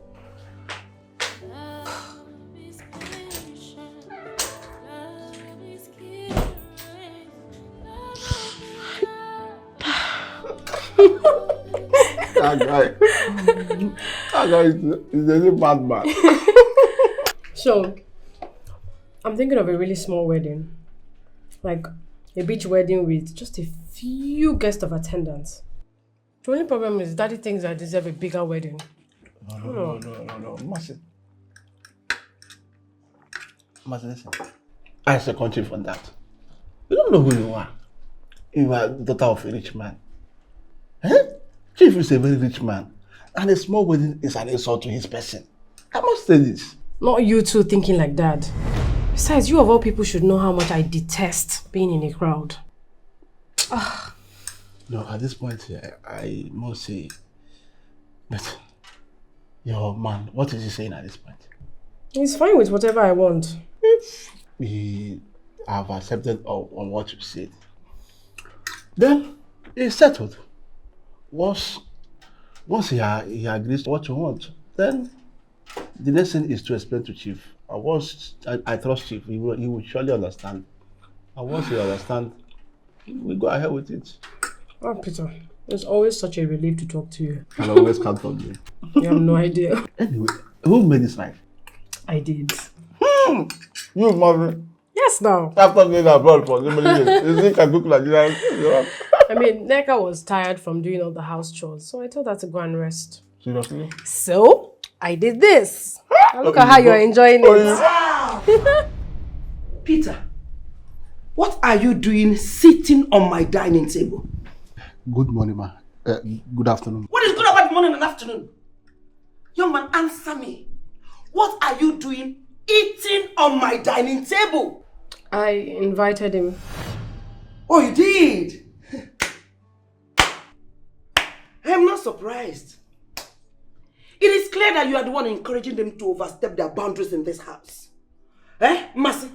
That guy is a bad man. So, I'm thinking of a really small wedding. Like a beach wedding with just a few guests of attendance. The only problem is Daddy thinks I deserve a bigger wedding. No. Mercy, listen. I second you for that. You don't know who you are. You are the daughter of a rich man. Chief is a very rich man. And a small wedding is an insult to his person. I must say this. Not you two thinking like that. Besides, you of all people should know how much I detest being in a crowd. No, at this point, I must say, but your man, what is he saying at this point? He's fine with whatever I want. We have accepted on what you said. Then, it's settled. Once he agrees to what you want, then the next thing is to explain to Chief. I trust Chief, he will surely understand. And once he understands, we go ahead with it. Oh, Peter, it's always such a relief to talk to you. I'll always count on you. You have no idea. Anyway, who made this life? I did. You, mommy. Yes, now. After being abroad for so many years, you think I cook like that? I mean, Neka was tired from doing all the house chores, so I told her to go and rest. Seriously? So, I did this. Now look at how you're enjoying it. Peter, what are you doing sitting on my dining table? Good morning, ma. Good afternoon. What is good about morning and afternoon? Young man, answer me. What are you doing eating on my dining table? I invited him. Oh, you did? I'm not surprised. It is clear that you are the one encouraging them to overstep their boundaries in this house. Mercy?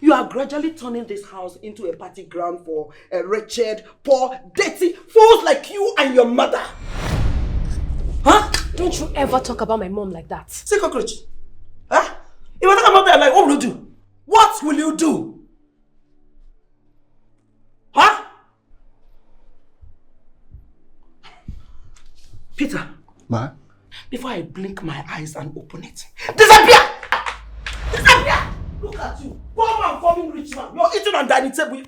You are gradually turning this house into a party ground for a wretched, poor, dirty fools like you and your mother. Huh? Don't you ever talk about my mom like that. Say cockroach. Huh? If I talk about that, like, what will you do? What will you do? Huh? Peter. Ma? Before I blink my eyes and open it. Disappear! Disappear! Look at you. Poor man, forming rich man. You're eating on dining table.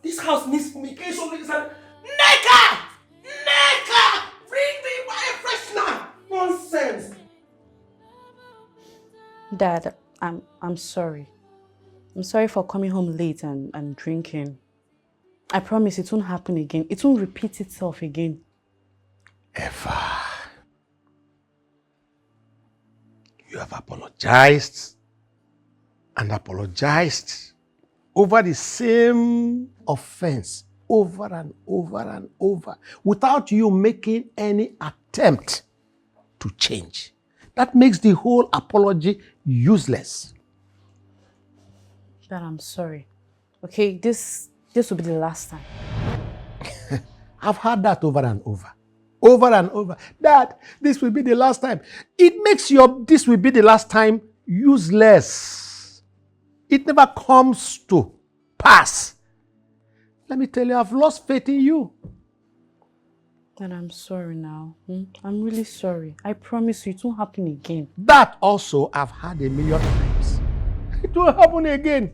This house needs fumigation. Neka! Neka! Bring the air freshener! Nonsense! Dad, I'm sorry. I'm sorry for coming home late and drinking. I promise it won't happen again. It won't repeat itself again. Eva, you have apologized and apologized over the same offense over and over and over without you making any attempt to change. That makes the whole apology useless. Dad, I'm sorry. Okay, this will be the last time. I've heard that over and over. Over and over. Dad, this will be the last time. It makes your this will be the last time useless. It never comes to pass. Let me tell you, I've lost faith in you. Dad, I'm sorry now. I'm really sorry. I promise you it won't happen again. That also I've heard a million times. It will happen again.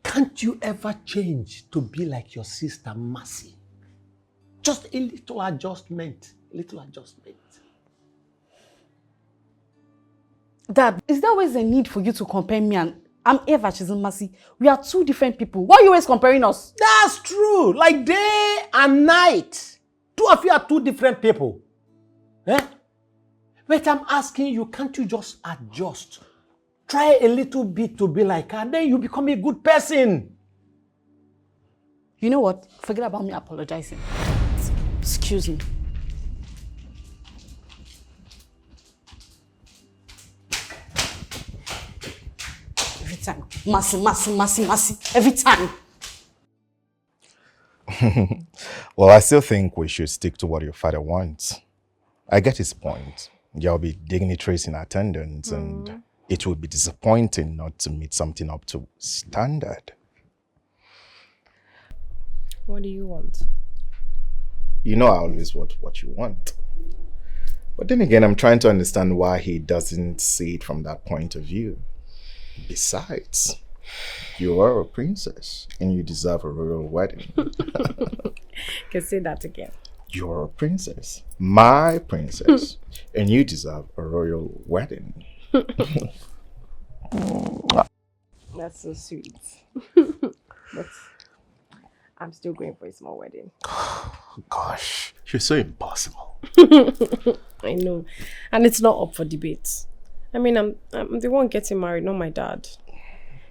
Can't you ever change to be like your sister Mercy? Just a little adjustment. Dad, is there always a need for you to compare me and I'm Eva, she's Mercy? We are two different people. Why are you always comparing us? That's true. Like day and night. Two of you are two different people. But I'm asking you, can't you just adjust? Try a little bit to be like her, then you become a good person. You know what? Forget about me apologizing. Excuse me. Every time. Massy. Every time. Well, I still think we should stick to what your father wants. I get his point. There'll be dignitaries in attendance, and it would be disappointing not to meet something up to standard. What do you want? You know I always want what you want. But then again, I'm trying to understand why he doesn't see it from that point of view. Besides, you are a princess and you deserve a royal wedding. Can say that again. You're a princess, my princess, and you deserve a royal wedding. That's so sweet. But I'm still going for a small wedding. Gosh, you're so impossible. I know. And it's not up for debate. I mean, I'm the one getting married, not my dad.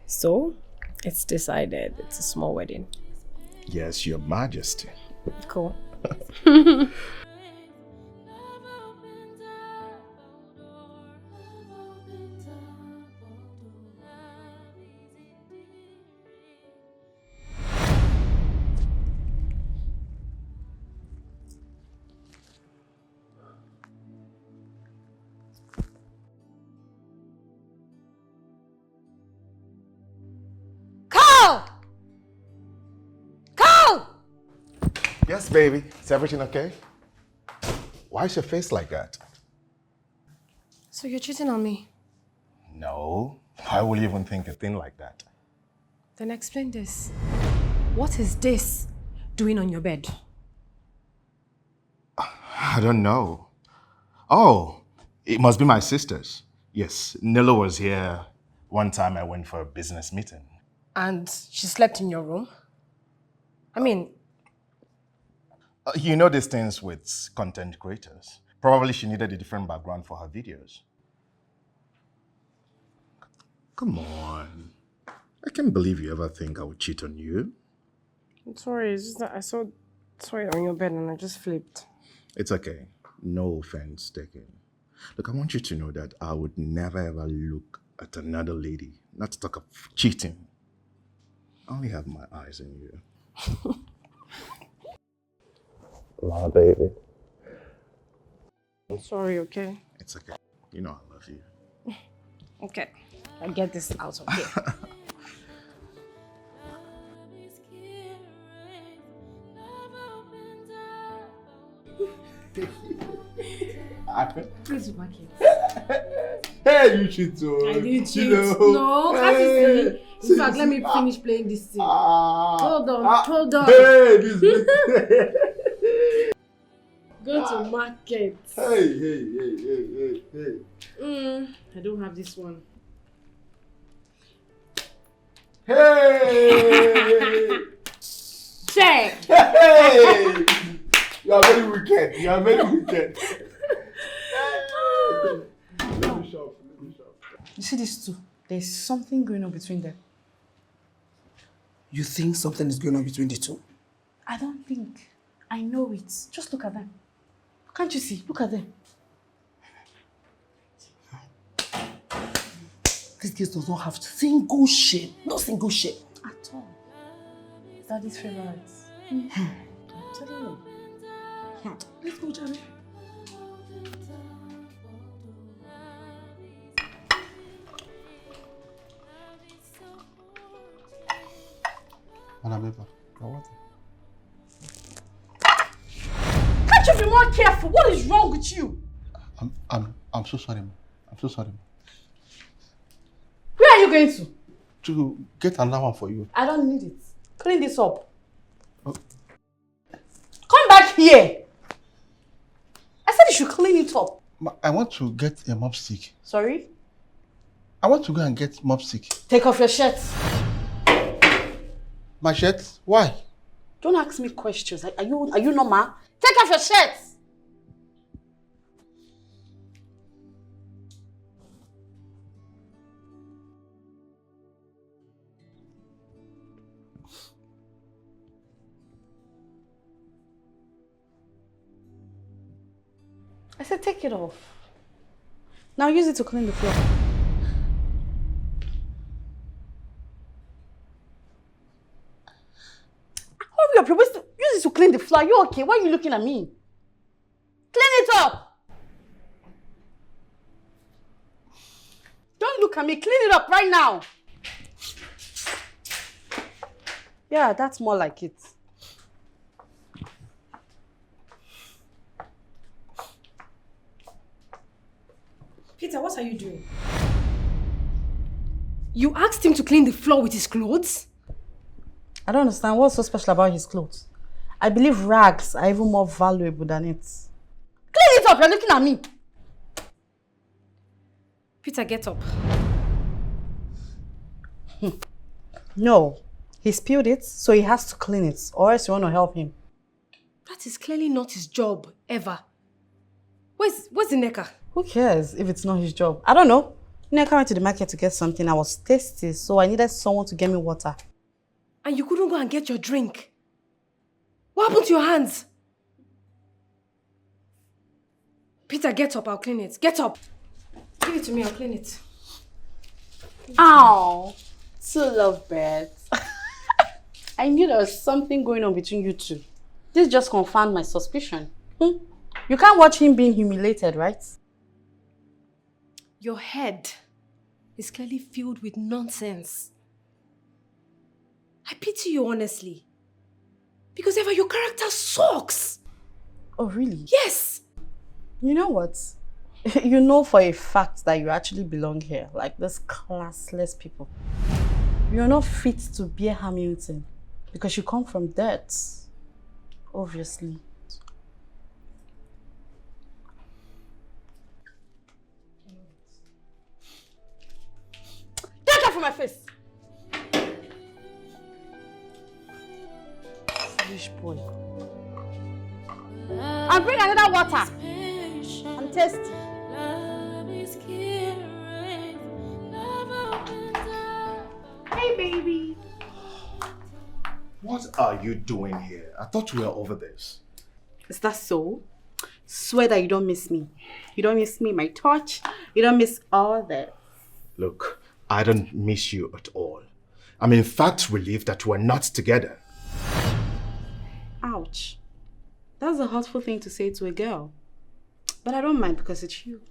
So, it's decided. It's a small wedding. Yes, Your Majesty. Cool. Carl! Yes, baby. Is everything okay? Why is your face like that? So you're cheating on me? No. Why would you even think a thing like that? Then explain this. What is this doing on your bed? I don't know. Oh, it must be my sister's. Yes, Nilo was here one time I went for a business meeting. And she slept in your room? I mean... You know these things with content creators. Probably she needed a different background for her videos. Come on. I can't believe you ever think I would cheat on you. I'm sorry, it's just that I saw it on your bed and I just flipped. It's okay. No offense taken. Look, I want you to know that I would never ever look at another lady, not to talk of cheating. I only have my eyes on you. My baby. I'm sorry, okay? It's okay. You know I love you. Okay. I'll get this out of here. Please, market. Hey, you cheat too. I didn't cheat. You know. No, can't you see? In fact, let me finish playing this thing. Hold on. Hey, this Go to market. Hey. I don't have this one. Hey! Check. Hey! You are very wicked. Let me shop. You see these two? There's something going on between them. You think something is going on between the two? I don't think. I know it. Just look at them. Can't you see? Look at them. This girl does not have single shame. No single shame. At all. Daddy's favorites. I'm telling you. Let's go, Jerry. Can't Can't you be more careful? What is wrong with you? I'm so sorry, I'm so sorry. Where are you going to? To get another one for you. I don't need it. Clean this up. Oh. Come back here. I said you should clean it up. I want to get a mop stick. Sorry? I want to go and get mop stick. Take off your shirt. My shirt? Why? Don't ask me questions. Are you normal? Take off your shirt. I said take it off. Now use it to clean the floor. Hurry up, use it to clean the floor. Are you okay? Why are you looking at me? Clean it up! Don't look at me. Clean it up right now. Yeah, that's more like it. Peter, what are you doing? You asked him to clean the floor with his clothes? I don't understand. What's so special about his clothes? I believe rags are even more valuable than it. Clean it up! You're looking at me. Peter, get up. No. He spilled it, so he has to clean it. Or else you want to help him. That is clearly not his job, ever. Where's the Neka? Who cares if it's not his job? I don't know. Neka went to the market to get something. I was thirsty, so I needed someone to get me water. And you couldn't go and get your drink? What happened to your hands? Peter, get up. I'll clean it. Get up. Give it to me. I'll clean it. Ow. Two lovebirds. I knew there was something going on between you two. This just confirmed my suspicion. You can't watch him being humiliated, right? Your head is clearly filled with nonsense. I pity you, honestly. Because Eva, your character sucks. Oh, really? Yes. You know what? You know for a fact that you actually belong here. Like those classless people. You're not fit to bear Hamilton. Because you come from dirt. Obviously. Get that from my face! Foolish boy. I'll bring another water. I'm thirsty. Hey, baby. What are you doing here? I thought we were over this. Is that so? Swear that you don't miss me. You don't miss me, my touch. You don't miss all that. Look, I don't miss you at all. I'm in fact relieved that we're not together. Ouch. That's a hurtful thing to say to a girl. But I don't mind because it's you.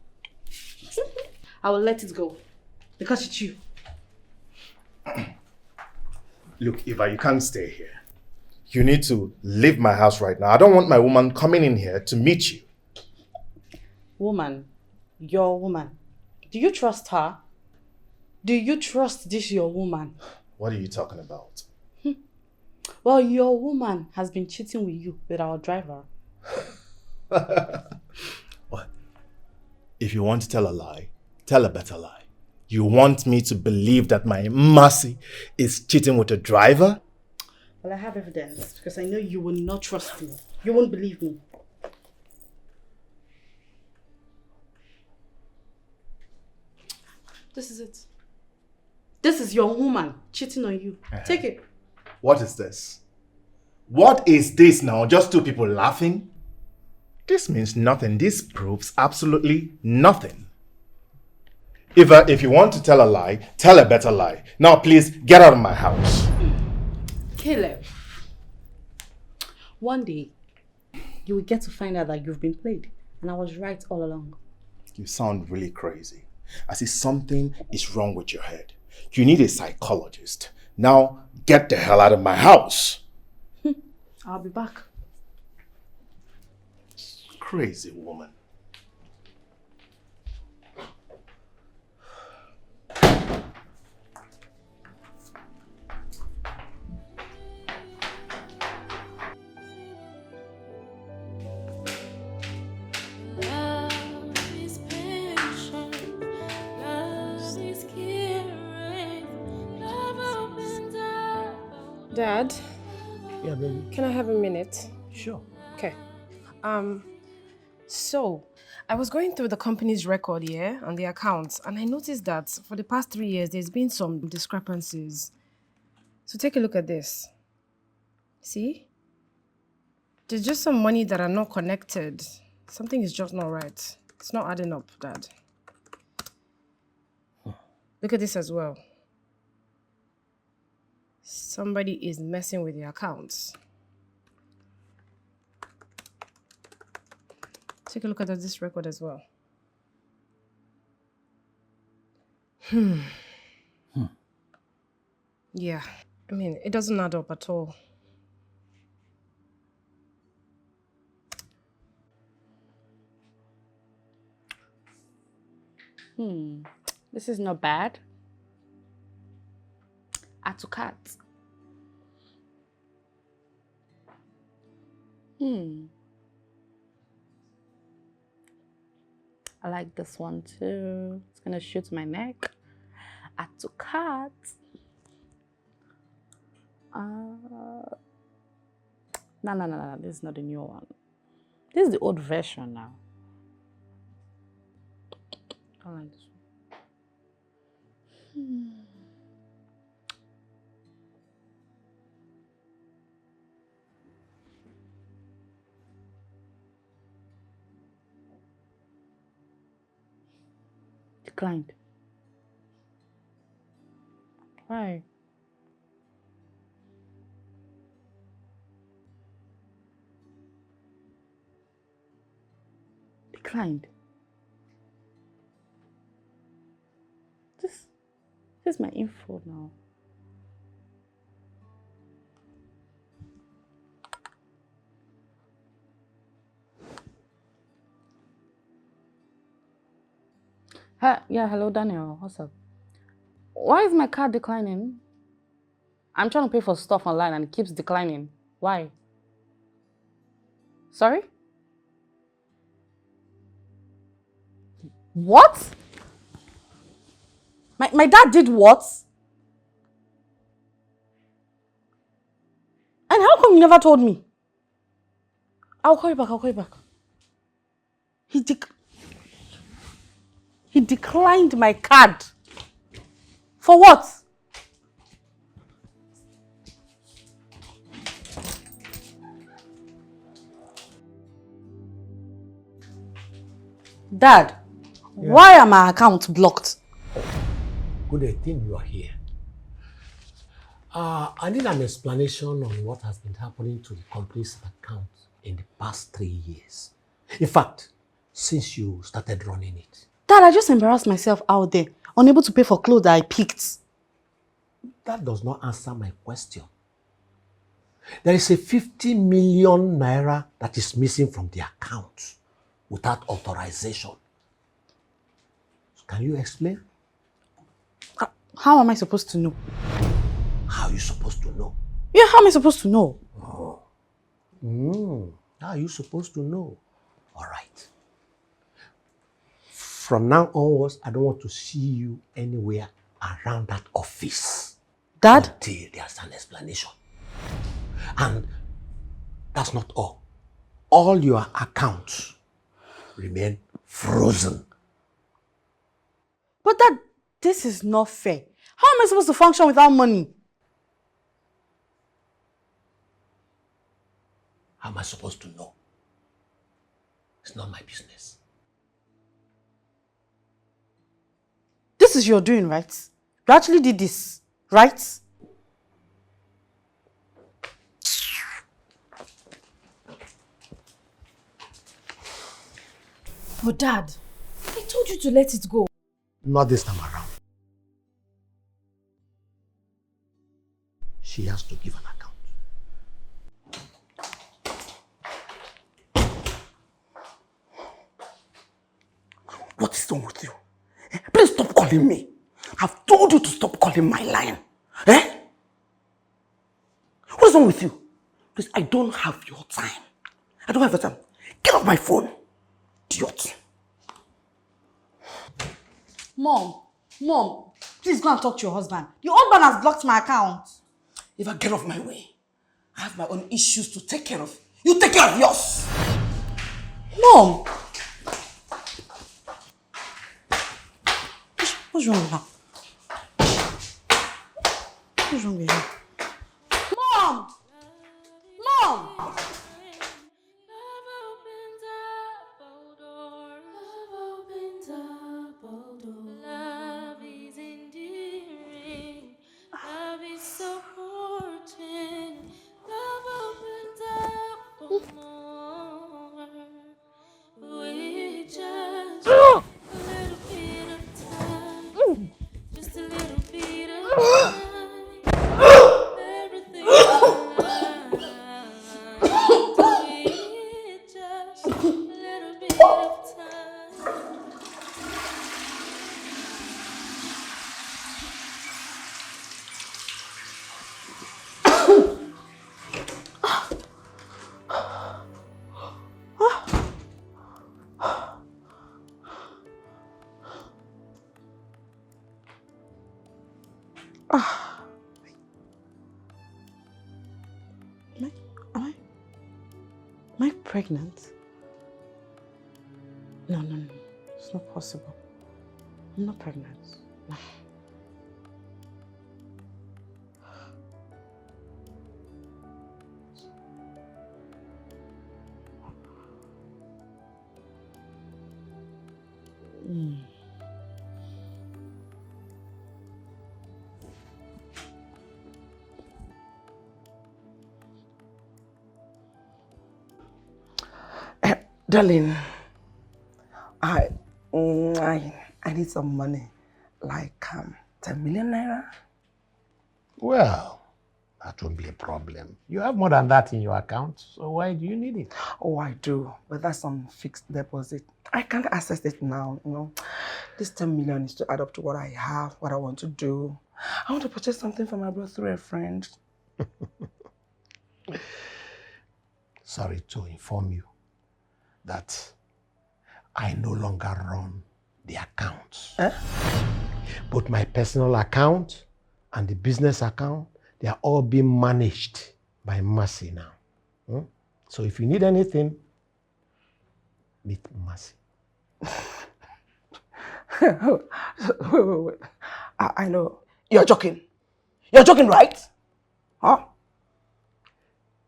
I will let it go. Because it's you. Look, Eva, you can't stay here. You need to leave my house right now. I don't want my woman coming in here to meet you. Woman. Your woman. Do you trust her? Do you trust this your woman? What are you talking about? Well, your woman has been cheating with you, with our driver. What? If you want to tell a lie, tell a better lie. You want me to believe that my Mercy is cheating with a driver? Well, I have evidence because I know you will not trust me. You won't believe me. This is it. This is your woman cheating on you. Take it. What is this? What is this now? Just two people laughing? This means nothing. This proves absolutely nothing. Eva, if you want to tell a lie, tell a better lie. Now please get out of my house. Caleb, one day you will get to find out that you've been played and I was right all along. You sound really crazy. I see something is wrong with your head. You need a psychologist. Now get the hell out of my house. I'll be back. Crazy woman. Dad? Yeah, baby. Can I have a minute? Sure. Okay. So I was going through the company's record here on the accounts, and I noticed that for the past 3 years, there's been some discrepancies. So take a look at this. See? There's just some money that are not connected. Something is just not right. It's not adding up, Dad. Look at this as well. Somebody is messing with your accounts. Take a look at this record as well. Yeah, I mean, it doesn't add up at all. This is not bad. Add to cart. I like this one too. It's gonna shoot my neck. Add to cart. No. This is not the new one. This is the old version now. I like this one. Declined. Why? Declined. This is my info now. Yeah, hello Daniel, what's up? Why is my card declining? I'm trying to pay for stuff online and it keeps declining. Why? Sorry? What? My dad did what? And how come you never told me? I'll call you back. He declined my card. For what? Dad, why are my accounts blocked? Good thing you are here. I need an explanation on what has been happening to the company's account in the past 3 years. In fact, since you started running it. Dad, I just embarrassed myself out there, unable to pay for clothes that I picked. That does not answer my question. There is a 50 million naira that is missing from the account without authorization. Can you explain? How am I supposed to know? How are you supposed to know? Yeah, how am I supposed to know? How are you supposed to know? All right. From now onwards, I don't want to see you anywhere around that office. Dad? Until there's an explanation. And that's not all. All your accounts remain frozen. But Dad, this is not fair. How am I supposed to function without money? How am I supposed to know? It's not my business. This is your doing, right? You actually did this, right? But Dad, I told you to let it go. Not this time around. She has to give an account. What is wrong with you? Please stop calling me. I've told you to stop calling my line. Eh? What is wrong with you? Please, I don't have your time. I don't have your time. Get off my phone. Idiot. Mom, please go and talk to your husband. Your husband has blocked my account. If I get off my way, I have my own issues to take care of. You take care of yours. Mom! What's wrong with her? What's wrong with her? Mom! Am I pregnant? No. It's not possible. I'm not pregnant. No. Darling, I need some money, like 10 million naira. Well, that won't be a problem. You have more than that in your account, so why do you need it? Oh, I do, but that's on fixed deposit. I can't access it now, you know. This 10 million is to add up to what I have, what I want to do. I want to purchase something for my brother through a friend. Sorry to inform you that I no longer run the accounts. Both my personal account and the business account, they are all being managed by Mercy now. So if you need anything, meet Mercy. Wait. I know. You're joking. You're joking, right? Huh?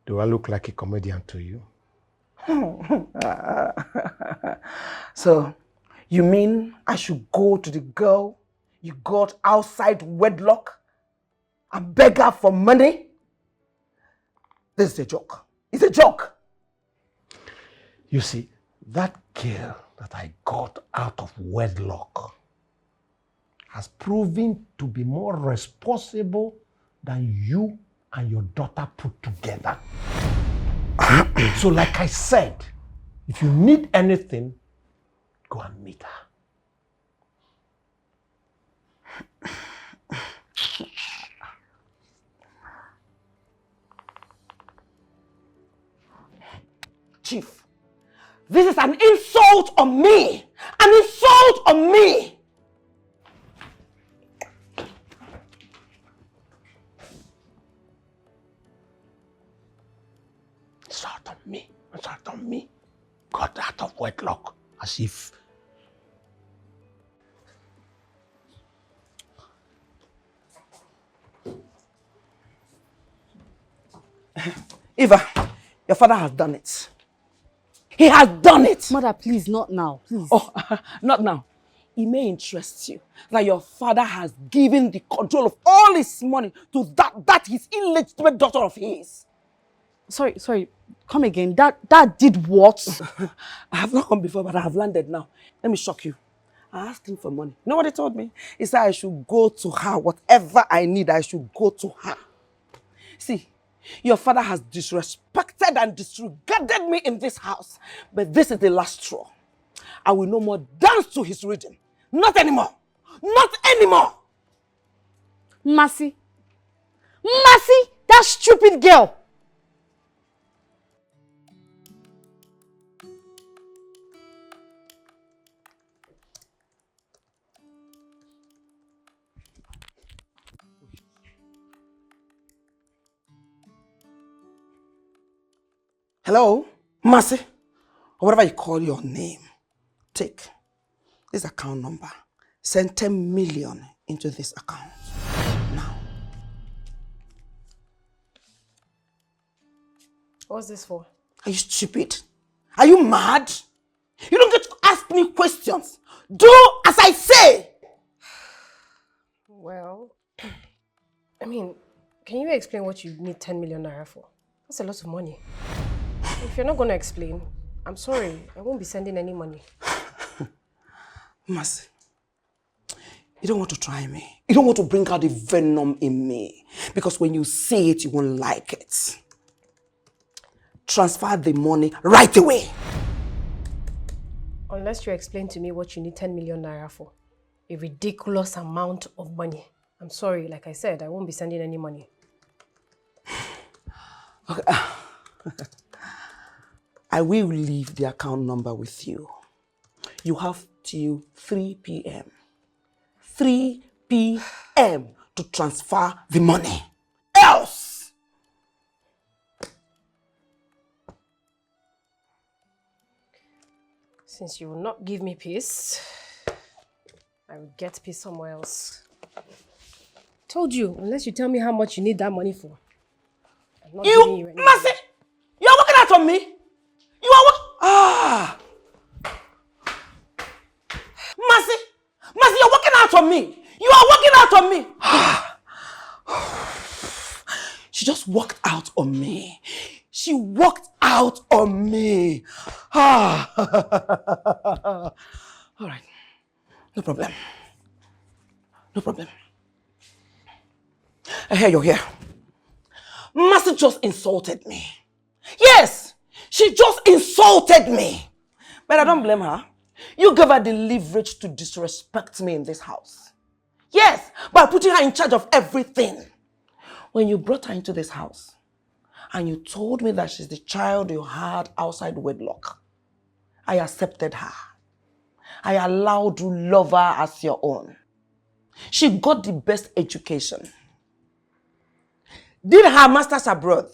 Do I look like a comedian to you? So, you mean I should go to the girl you got outside wedlock and beg her for money? This is a joke. It's a joke. You see, that girl that I got out of wedlock has proven to be more responsible than you and your daughter put together. So like I said, if you need anything, go and meet her. Chief, this is an insult on me! An insult on me! Insult on me. Got out of wedlock as if. Eva, your father has done it. He has done it! Mother, please, not now, please. Oh, not now. It may interest you that your father has given the control of all his money to that his illegitimate daughter of his. Sorry, come again. That did what? I have not come before, but I have landed now. Let me shock you. I asked him for money. You know what he told me? He said I should go to her. Whatever I need, I should go to her. See, your father has disrespected and disregarded me in this house. But this is the last straw. I will no more dance to his rhythm. Not anymore. Not anymore. Mercy, that stupid girl. Hello, Mercy, or whatever you call your name. Take this account number. Send 10 million into this account. Now. What's this for? Are you stupid? Are you mad? You don't get to ask me questions. Do as I say. Well, I mean, can you explain what you need 10 million naira for? That's a lot of money. If you're not going to explain, I'm sorry, I won't be sending any money. Mercy, you don't want to try me. You don't want to bring out the venom in me. Because when you see it, you won't like it. Transfer the money right away. Unless you explain to me what you need 10 million naira for. A ridiculous amount of money. I'm sorry, like I said, I won't be sending any money. Okay. I will leave the account number with you. You have till 3 p.m. 3 p.m. to transfer the money. Else! Since you will not give me peace, I will get peace somewhere else. Told you, unless you tell me how much you need that money for. I'm not giving you anything. Mercy! You are working out on me? You are Mercy! Mercy, you're working out on me! You are working out on me! She just walked out on me. She walked out on me. All right. No problem. No problem. Hey, you're here. Mercy just insulted me. Yes, she just insulted me. But I don't blame her. You gave her the leverage to disrespect me in this house. Yes, by putting her in charge of everything. When you brought her into this house and you told me that she's the child you had outside wedlock, I accepted her. I allowed you love her as your own. She got the best education. Did her master's abroad.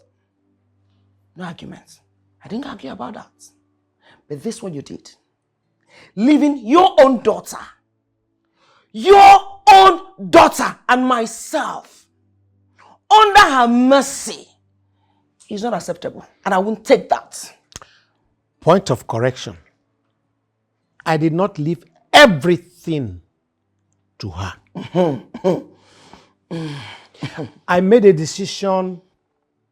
No arguments. I didn't argue about that. But this one you did. Leaving your own daughter and myself under her mercy is not acceptable. And I won't take that. Point of correction. I did not leave everything to her. I made a decision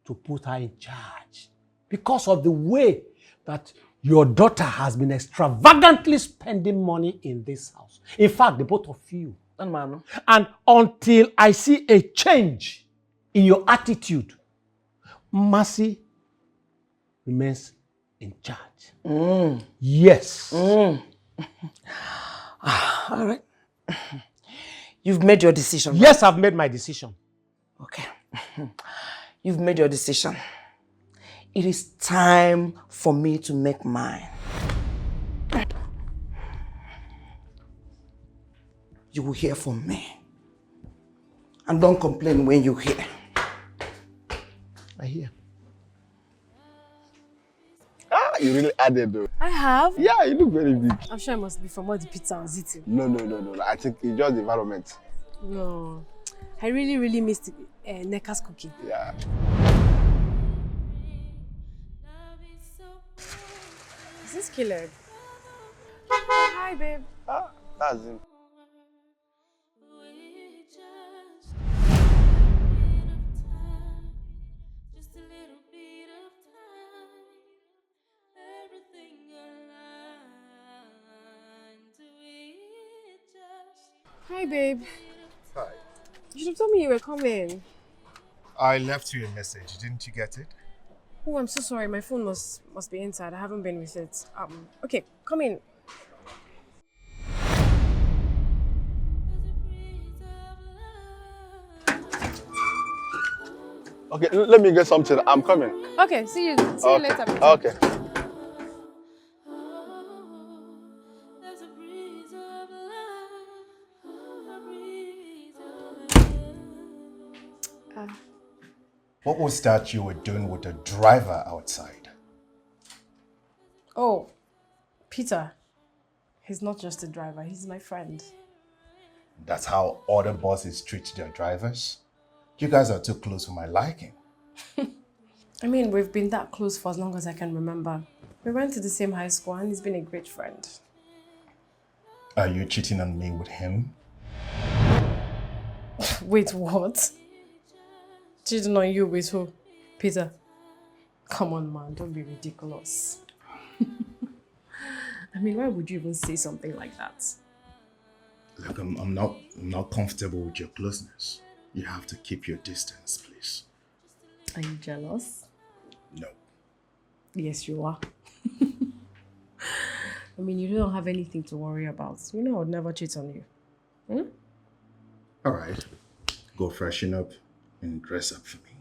to put her in charge because of the way that your daughter has been extravagantly spending money in this house. In fact, the both of you. And until I see a change in your attitude, Mercy remains in charge. Yes. All right. You've made your decision. Yes, I've made my decision. Okay. You've made your decision. It is time for me to make mine. You will hear from me. And don't complain when you hear. I hear. You really added though. I have? Yeah, you look very big. I'm sure it must be from all the pizza I was eating. No. I think it's just the environment. No. I really missed Neka's cooking. Yeah. Is this Caleb? Hi, babe. That's him. Hi, babe. Hi. You should have told me you were coming. I left you a message. Didn't you get it? Oh, I'm so sorry. My phone must be inside. I haven't been with it. Okay, come in. Okay, let me get something. I'm coming. Okay, see you later. Okay. What was that you were doing with the driver outside? Oh, Peter. He's not just a driver. He's my friend. That's how other bosses treat their drivers? You guys are too close for my liking. I mean, we've been that close for as long as I can remember. We went to the same high school and he's been a great friend. Are you cheating on me with him? Wait, what? Cheating on you with who? Peter? Come on, man, don't be ridiculous. I mean, why would you even say something like that? Look, I'm not comfortable with your closeness. You have to keep your distance, please. Are you jealous? No. Yes, you are. I mean, you don't have anything to worry about. You know I would never cheat on you. All right. Go freshen up and dress up for me.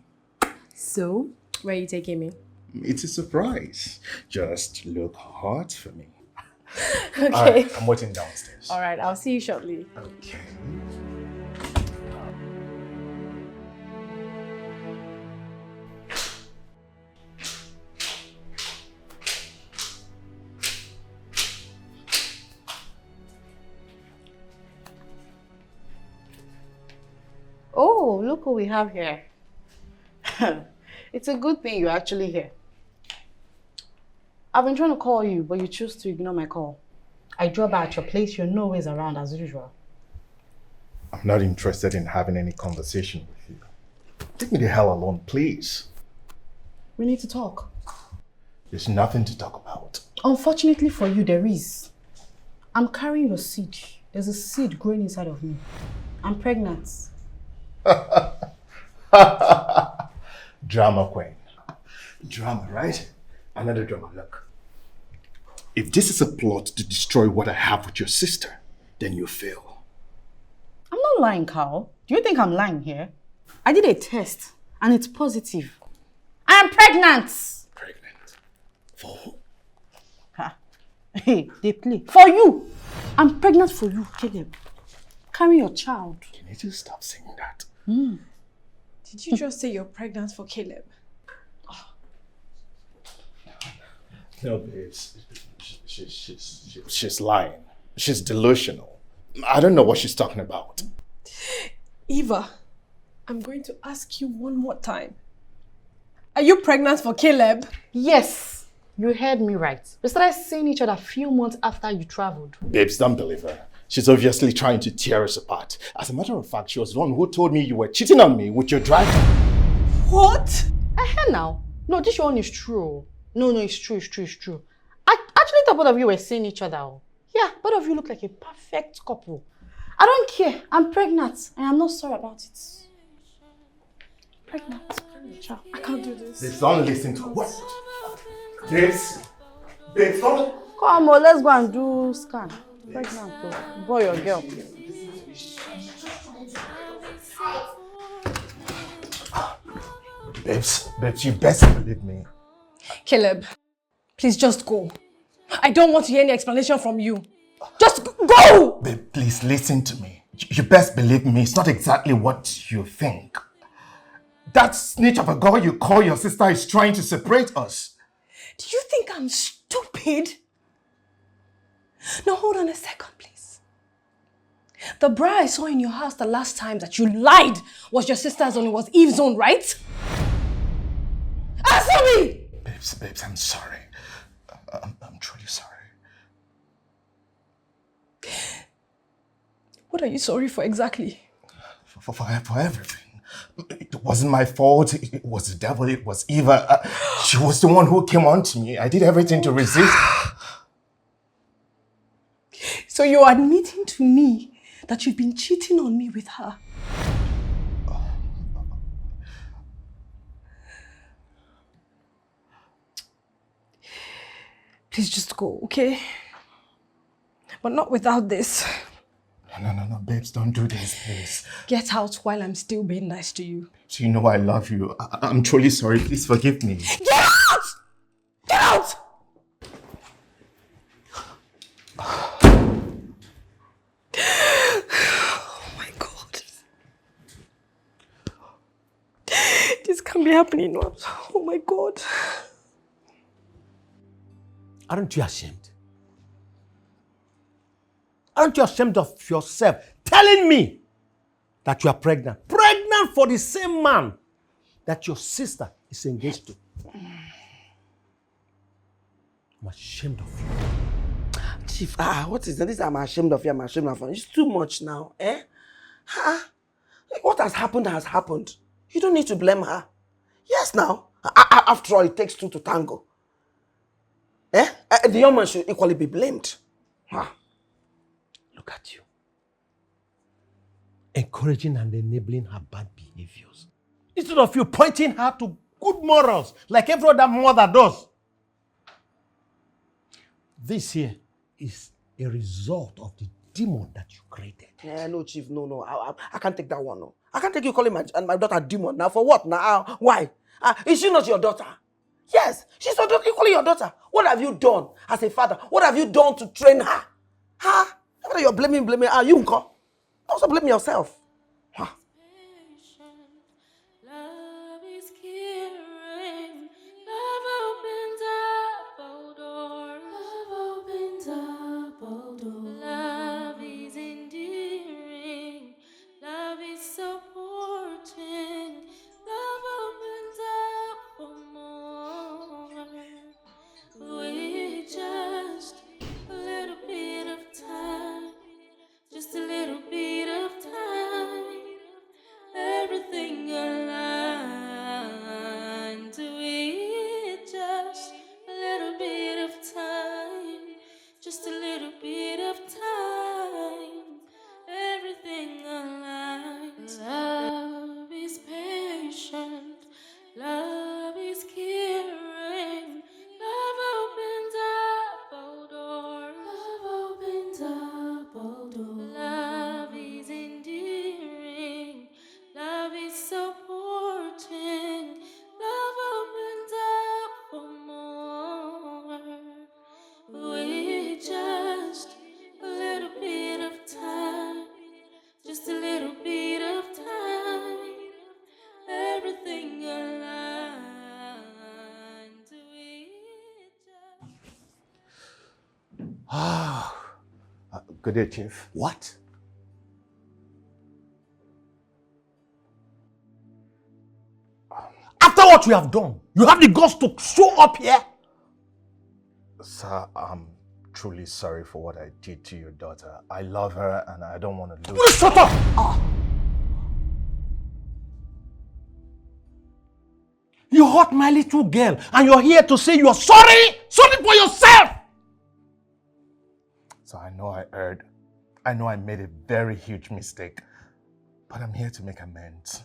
So, where are you taking me? It's a surprise. Just look hot for me. Okay. All right, I'm waiting downstairs. All right, I'll see you shortly. Okay. Oh, look who we have here. It's a good thing you're actually here. I've been trying to call you, but you choose to ignore my call. I drove by at your place, you're always around as usual. I'm not interested in having any conversation with you. Leave me the hell alone, please. We need to talk. There's nothing to talk about. Unfortunately for you, there is. I'm carrying your seed. There's a seed growing inside of me. I'm pregnant. Drama queen. Drama, right? Another drama. Look. If this is a plot to destroy what I have with your sister, then you fail. I'm not lying, Carl. Do you think I'm lying here? I did a test and it's positive. I am pregnant. Pregnant? For who? Ha. Hey, they play. For you. I'm pregnant for you, Caleb. Carry your child. Can you just stop saying that? Did you just say you're pregnant for Caleb? No, babes. She's lying. She's delusional. I don't know what she's talking about. Eva, I'm going to ask you one more time. Are you pregnant for Caleb? Yes, you heard me right. We started seeing each other a few months after you traveled. Babes, don't believe her. She's obviously trying to tear us apart. As a matter of fact, she was the one who told me you were cheating on me with your driver. What? Now. No, this one is true. No, it's true. I actually thought both of you were seeing each other. Yeah, both of you look like a perfect couple. I don't care. I'm pregnant and I'm not sorry about it. Pregnant. Child. I can't do this. Babes, don't listen to what? Babes, don't. Come on, let's go and do scan. Pregnant, boy or girl. Babes, you best believe me. Caleb, please just go. I don't want to hear any explanation from you. Just go! Babe, please listen to me. You best believe me, it's not exactly what you think. That snitch of a girl you call your sister is trying to separate us. Do you think I'm stupid? Now hold on a second, please. The bra I saw in your house the last time that you lied was your sister's own, it was Eve's own, right? Answer me! Babes, I'm sorry. I'm truly sorry. What are you sorry for exactly? For everything. It wasn't my fault. It was the devil. It was Eva. She was the one who came on to me. I did everything to resist. So you're admitting to me that you've been cheating on me with her? Please just go, okay? But not without this. No, babes, don't do this, please. Get out while I'm still being nice to you. So you know I love you. I'm truly sorry. Please forgive me. Get out! Get out! Oh my God. This can't be happening. Oh my God. Aren't you ashamed? Aren't you ashamed of yourself telling me that you are pregnant? Pregnant for the same man that your sister is engaged to. I'm ashamed of you. Chief, what is that? This I'm ashamed of you, I'm ashamed of you. It's too much now, eh? What has happened. You don't need to blame her. Yes, now. After all, it takes two to tango. The young man should equally be blamed. Look at you. Encouraging and enabling her bad behaviors. Instead of you pointing her to good morals, like every other mother does. This here is a result of the demon that you created. No, Chief, no. I can't take that one, no. I can't take you calling my daughter demon. Now, for what? Now, why? Is she not your daughter? Yes, she's equally your daughter. What have you done as a father? What have you done to train her? You're blaming her. You uncle. Also blame yourself. Love is caring. Love opens up all doors. Love opens up all doors. Love is endearing. Love is supportive. Good day, Chief. What? After what we have done, you have the guts to show up here? Sir, I'm truly sorry for what I did to your daughter. I love her and I don't want to lose Will you shut up? You hurt my little girl and you're here to say you're sorry? Sorry for yourself! So I know I erred. I know I made a very huge mistake. But I'm here to make amends.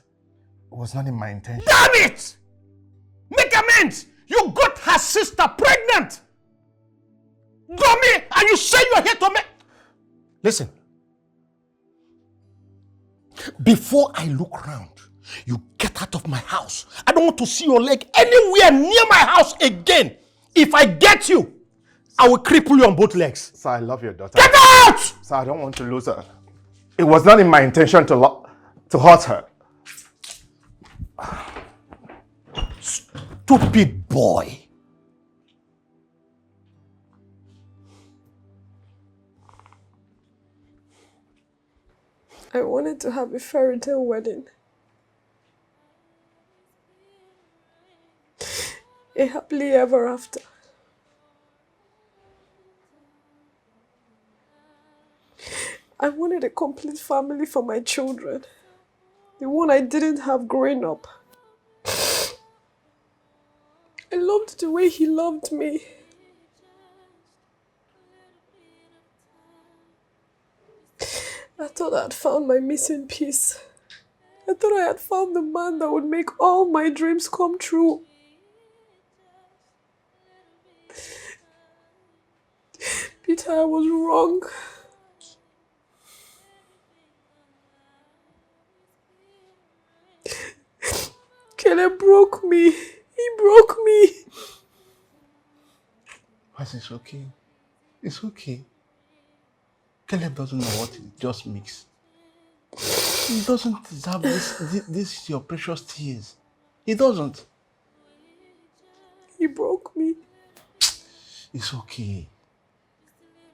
It was not in my intention. Damn it! Make amends! You got her sister pregnant! Dummy! And you say you're here to make... Listen. Before I look around, you get out of my house. I don't want to see your leg anywhere near my house again. If I get you, I will cripple you on both legs. Sir, I love your daughter. Get out! Sir, I don't want to lose her. It was not in my intention to hurt her. Stupid boy. I wanted to have a fairy tale wedding. A happily ever after. I wanted a complete family for my children. The one I didn't have growing up. I loved the way he loved me. I thought I had found my missing piece. I thought I had found the man that would make all my dreams come true. Peter, I was wrong. Caleb broke me. He broke me. But it's okay. It's okay. Caleb doesn't know what it just mixed. He doesn't deserve this your precious tears. He doesn't. He broke me. It's okay.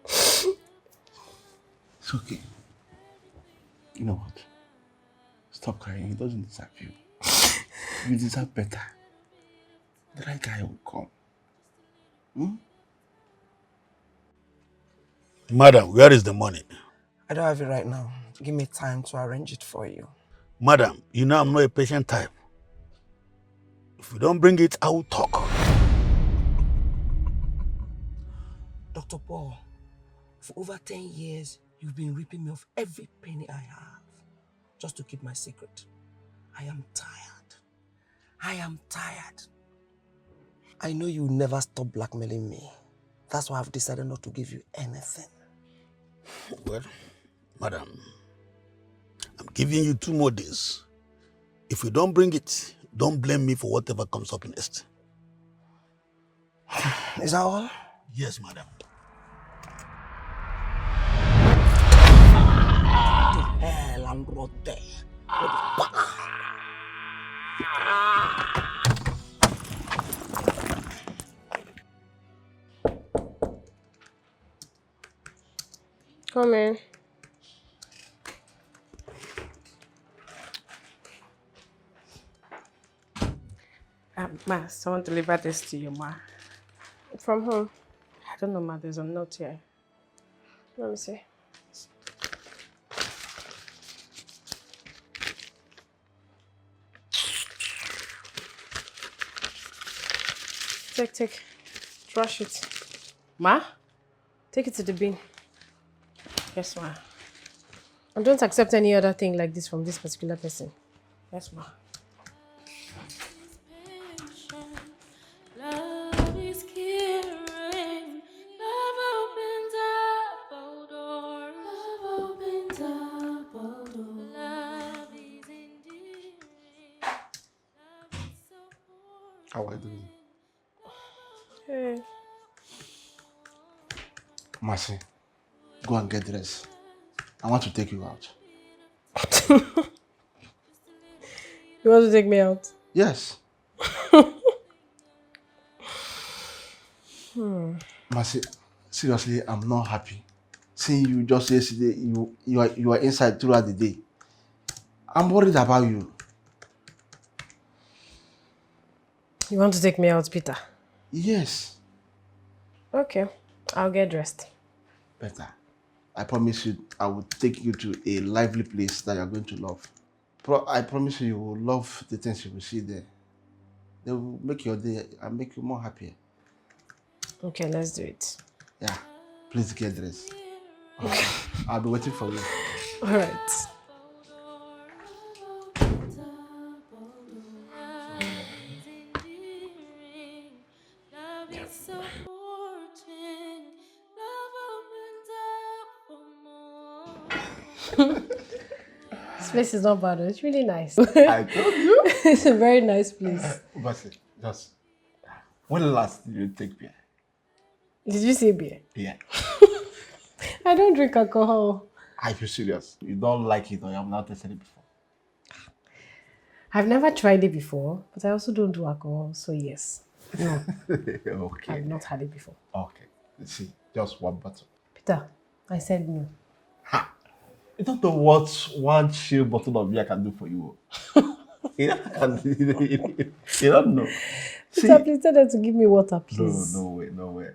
It's okay. You know what? Stop crying. He doesn't deserve you. You deserve better. The right guy will come. Hmm? Madam, where is the money? I don't have it right now. Give me time to arrange it for you. Madam, you know I'm not a patient type. If you don't bring it, I will talk. Dr. Paul, for over 10 years, you've been ripping me off every penny I have just to keep my secret. I am tired. I am tired. I know you will never stop blackmailing me. That's why I've decided not to give you anything. Well, madam, I'm giving you 2 more days. If you don't bring it, don't blame me for whatever comes up next. Is that all? Yes, madam. Hell and rot there. Come in. Ma, someone delivered this to you, ma. From whom? I don't know, ma. There's a note here. Let me see. Take. Trash it. Ma? Take it to the bin. Yes, ma. And don't accept any other thing like this from this particular person. Yes, ma. Love is caring. Love opens up all doors. Love opens up all doors. Love is endearing. Love is so How are you doing? Hey. Mercy, go and get dressed. I want to take you out. You want to take me out? Yes. Mercy, seriously, I'm not happy. seeing you just yesterday, you are inside throughout the day. I'm worried about you. You want to take me out, Peter? Yes. Okay, I'll get dressed. Better. I promise you, I will take you to a lively place that you're going to love. I promise you will love the things you will see there. They will make your day and make you more happier. Okay, let's do it. Yeah. Please get dressed. Okay. I'll be waiting for you. All right. This place is not bad. It's really nice. I told you. It's a very nice place. But just when last did you take beer? Did you say beer? Yeah. I don't drink alcohol. Are you serious? You don't like it or you have not tasted it before? I've never tried it before, but I also don't do alcohol, so yes. No. Okay. I've not had it before. Okay. Let's see. Just one bottle. Peter, I said no. You don't know what one chill bottle of beer can do for you. You don't know. Peter, please tell them to give me water, please. No way.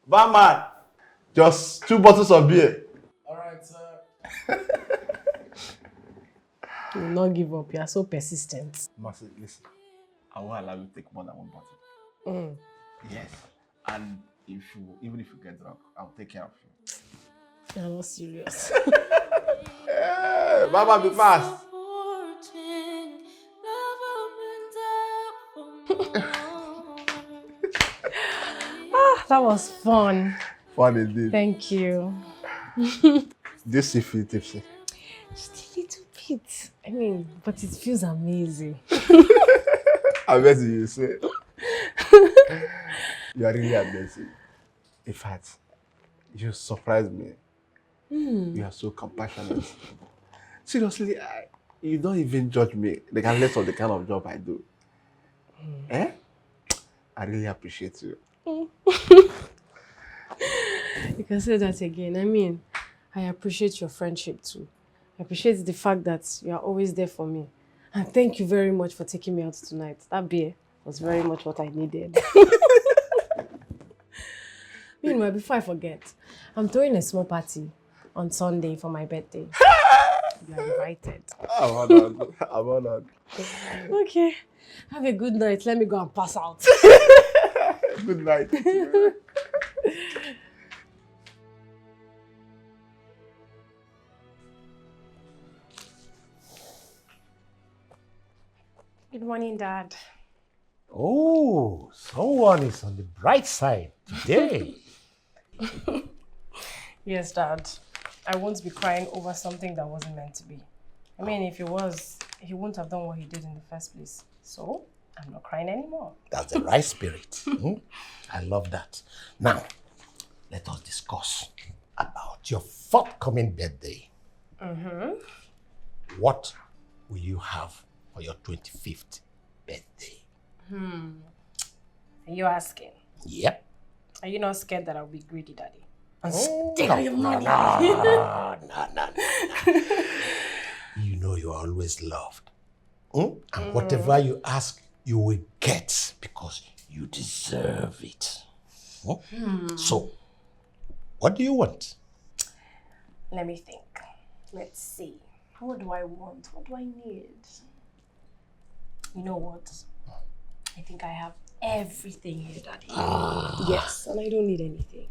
Barman, just 2 bottles of beer. All right, sir. You will not give up. You are so persistent. Mercy, listen. I won't allow you to take more than 1 bottle. Yes. And even if you get drunk, I'll take care of you. You're not serious. Hey, Baba, be fast. That was fun. Fun indeed. Thank you. This is feel tipsy. Just a little bit. I mean, but it feels amazing. I bet you say. You are really amazing. In fact, you surprised me. You are so compassionate. Seriously, you don't even judge me regardless of the kind of job I do. Eh? I really appreciate you. You can say that again. I mean, I appreciate your friendship too. I appreciate the fact that you are always there for me. And thank you very much for taking me out tonight. That beer was very much what I needed. Meanwhile, before I forget, I'm throwing a small party on Sunday for my birthday. You are invited. I'm honored. Okay. Have a good night. Let me go and pass out. Good night. Good morning, Dad. Oh, someone is on the bright side today. Yes, Dad. I won't be crying over something that wasn't meant to be. I mean, if it was, he wouldn't have done what he did in the first place. So, I'm not crying anymore. That's the right spirit. I love that. Now, let us discuss about your forthcoming birthday. What will you have for your 25th birthday? Are you asking? Yep. Are you not scared that I'll be greedy, Daddy? And Oh, steal your money? No. You know you're always loved. And whatever you ask, you will get because you deserve it. So, what do you want? Let me think. Let's see. What do I want? What do I need? You know what? I think I have everything here, Daddy. Yes, and I don't need anything.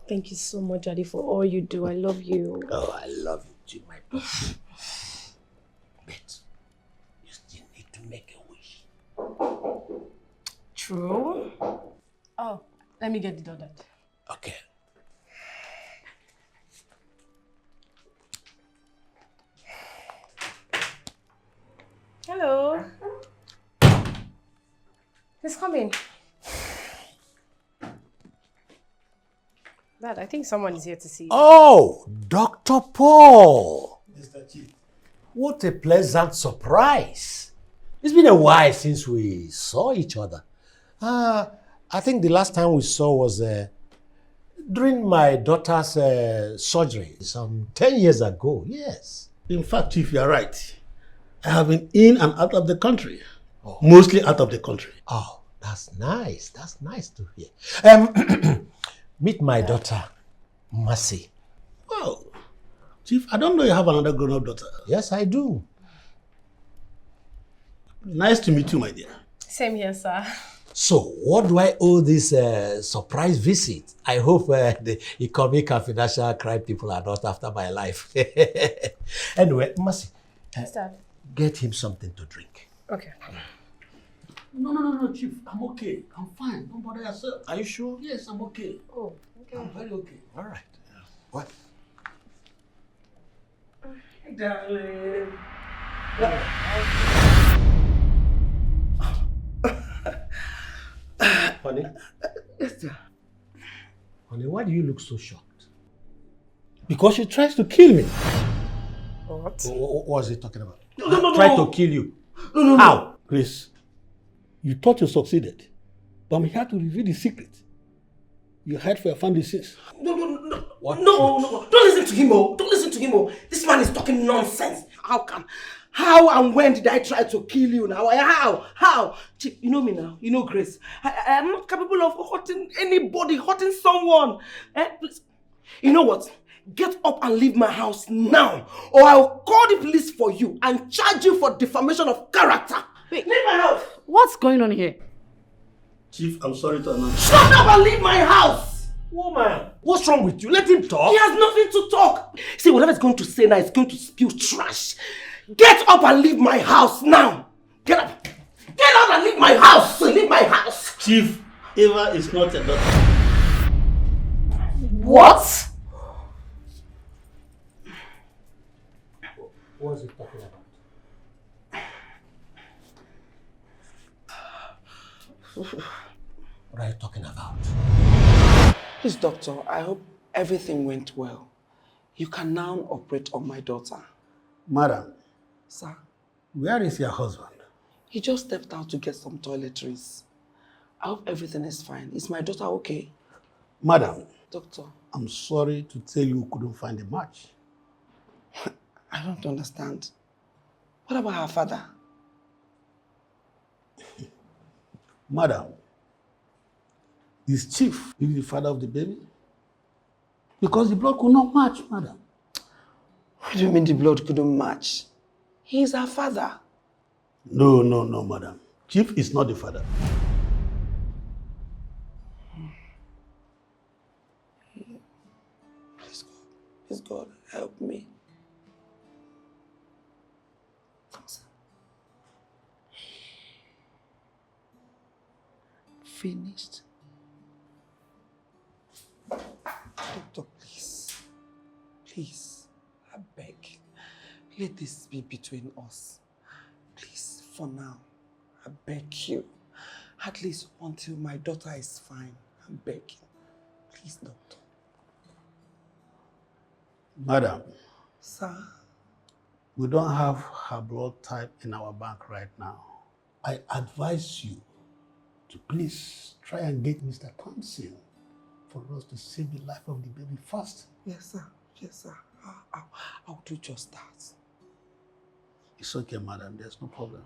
Thank you so much, Daddy, for all you do. I love you. Oh, I love you too, my brother. But you still need to make a wish. True. Oh, let me get the door, Dad. Okay. Hello. Who's coming? Dad, I think someone is here to see you. Oh, Dr. Paul. Mr. Chief. What a pleasant surprise. It's been a while since we saw each other. I think the last time we saw was During my daughter's surgery some 10 years ago, yes. In fact, Chief, you're right. I have been in and out of the country. Oh. Mostly out of the country. Oh, that's nice. That's nice to hear. Meet my daughter, Mercy. Oh, Chief, I don't know you have another grown-up daughter. Yes, I do. Nice to meet you, my dear. Same here, sir. So, what do I owe this surprise visit? I hope the economic and financial crime people are not after my life. Anyway, Mercy, get him something to drink. Okay. No, Chief. I'm okay. I'm fine. Don't bother yourself. Are you sure? Yes, I'm okay. Oh, okay. I'm very okay. All right. What? Hey, darling. Honey? Yes, sir. Honey, why do you look so shocked? Because she tries to kill me. What? What was he talking about? No. Try to kill you. No. How? Chris, you thought you succeeded, but I'm here to reveal the secret. You hide for your family since. No. What? No. Don't listen to him, oh. Don't listen to him, oh. This man is talking nonsense. How and when did I try to kill you now? How? Chief, you know me now. You know Grace. I am not capable of hurting anybody, hurting someone. Please. You know what? Get up and leave my house now, or I'll call the police for you and charge you for defamation of character. Wait. Leave my house. What's going on here? Chief, I'm sorry to announce. Shut up and leave my house. Woman, what's wrong with you? Let him talk. He has nothing to talk. See, whatever he's going to say now is going to spew trash. Get up and leave my house now. Get up. Get out and leave my house. Leave my house. Chief, Eva is not a daughter. What? What is he talking about? What are you talking about? Please, doctor, I hope everything went well. You can now operate on my daughter. Madam, Sir, where is your husband? he just stepped out to get some toiletries. I hope everything is fine. Is my daughter okay? Madam, Doctor, I'm sorry to tell you we couldn't find a match. I don't understand. What about her father? Madam, is Chief really the father of the baby? Because the blood could not match, madam. What do you mean the blood couldn't match? He is her father. No, madam. Chief is not the father. Please God, help me. Finished. Doctor, please, I beg, let this be between us. Please, for now, I beg you. At least until my daughter is fine, I beg you. Please, doctor. Madam. Sir? We don't have her blood type in our bank right now. I advise you to please try and get Mr. Thompson for us to save the life of the baby first. Yes, sir. Yes, sir. I'll do just that. It's okay, madam. There's no problem.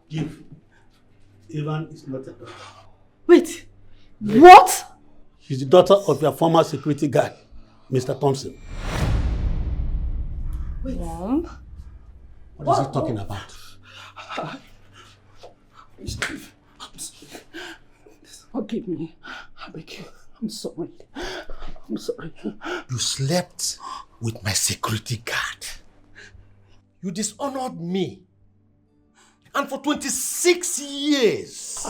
Give. Ivan is not a daughter. Wait. What? She's the daughter of your former security guard, Mr. Thompson. Wait. Mom? What is he talking about? Forgive me. I beg you. I'm sorry. I'm sorry. You slept with my security guard. You dishonored me. And for 26 years,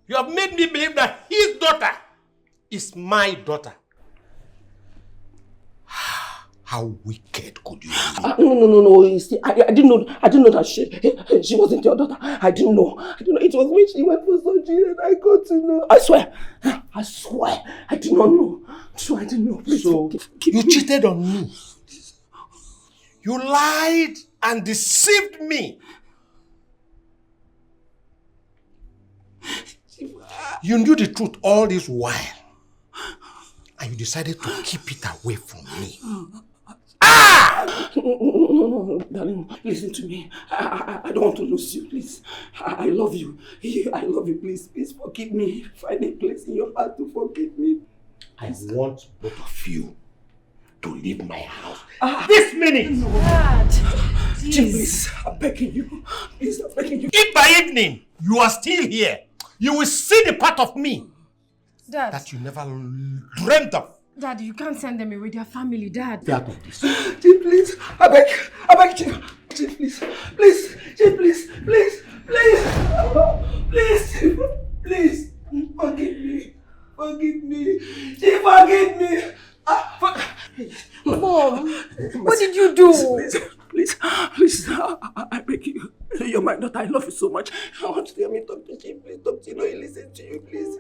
you have made me believe that his daughter is my daughter. How wicked could you be? No. You see, I didn't know that she wasn't your daughter. I didn't know. It was when she went for surgery and I got to know. I swear, I did not know. I didn't know. Please forgive you me. cheated on me. You lied and deceived me. You knew the truth all this while. And you decided to keep it away from me. No, darling, listen to me. I don't want to lose you, please. I love you. I love you, please. Please forgive me. Find a place in your heart to forgive me. I want both of you to leave my house this minute. No. Dad, please, I'm begging you. Please, I'm begging you. If by evening you are still here, you will see the part of me that you never dreamt of. Dad, you can't send them away. They're family, Dad. Get out of this. Chief, please. I beg, Chief. Chief, please. Please. Chief, please. Please. Please. Please. Please. Forgive me. Forgive me. Chief, forgive me. Mom, what did you do? Please. I beg you. You're my daughter. I love you so much. I want to hear me talk to Chief. Please talk to you. He listen to you, please.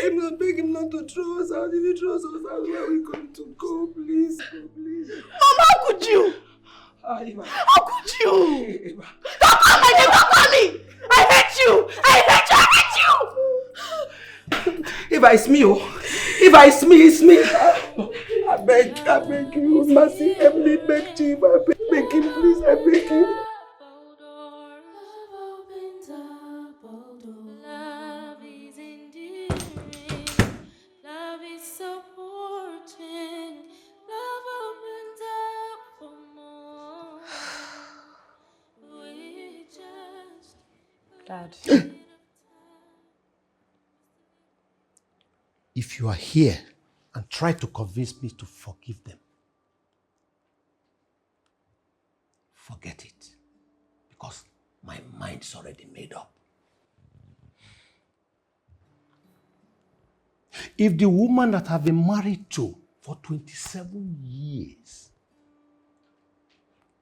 I'm not begging him not to throw us out. If he throws us out, where are we going to go? Please. Mom, how could you? How could you? Don't call my name, don't call me! I hate you! I hate you! If it's me, it's me. I beg you, mercy, help me, beg Chief. I beg him, please, I beg him. Love is endearing, love is supporting, love opens up for more. We just Dad. If you are here and try to convince me to forgive them, forget it. Because my mind's already made up. If the woman that I've been married to for 27 years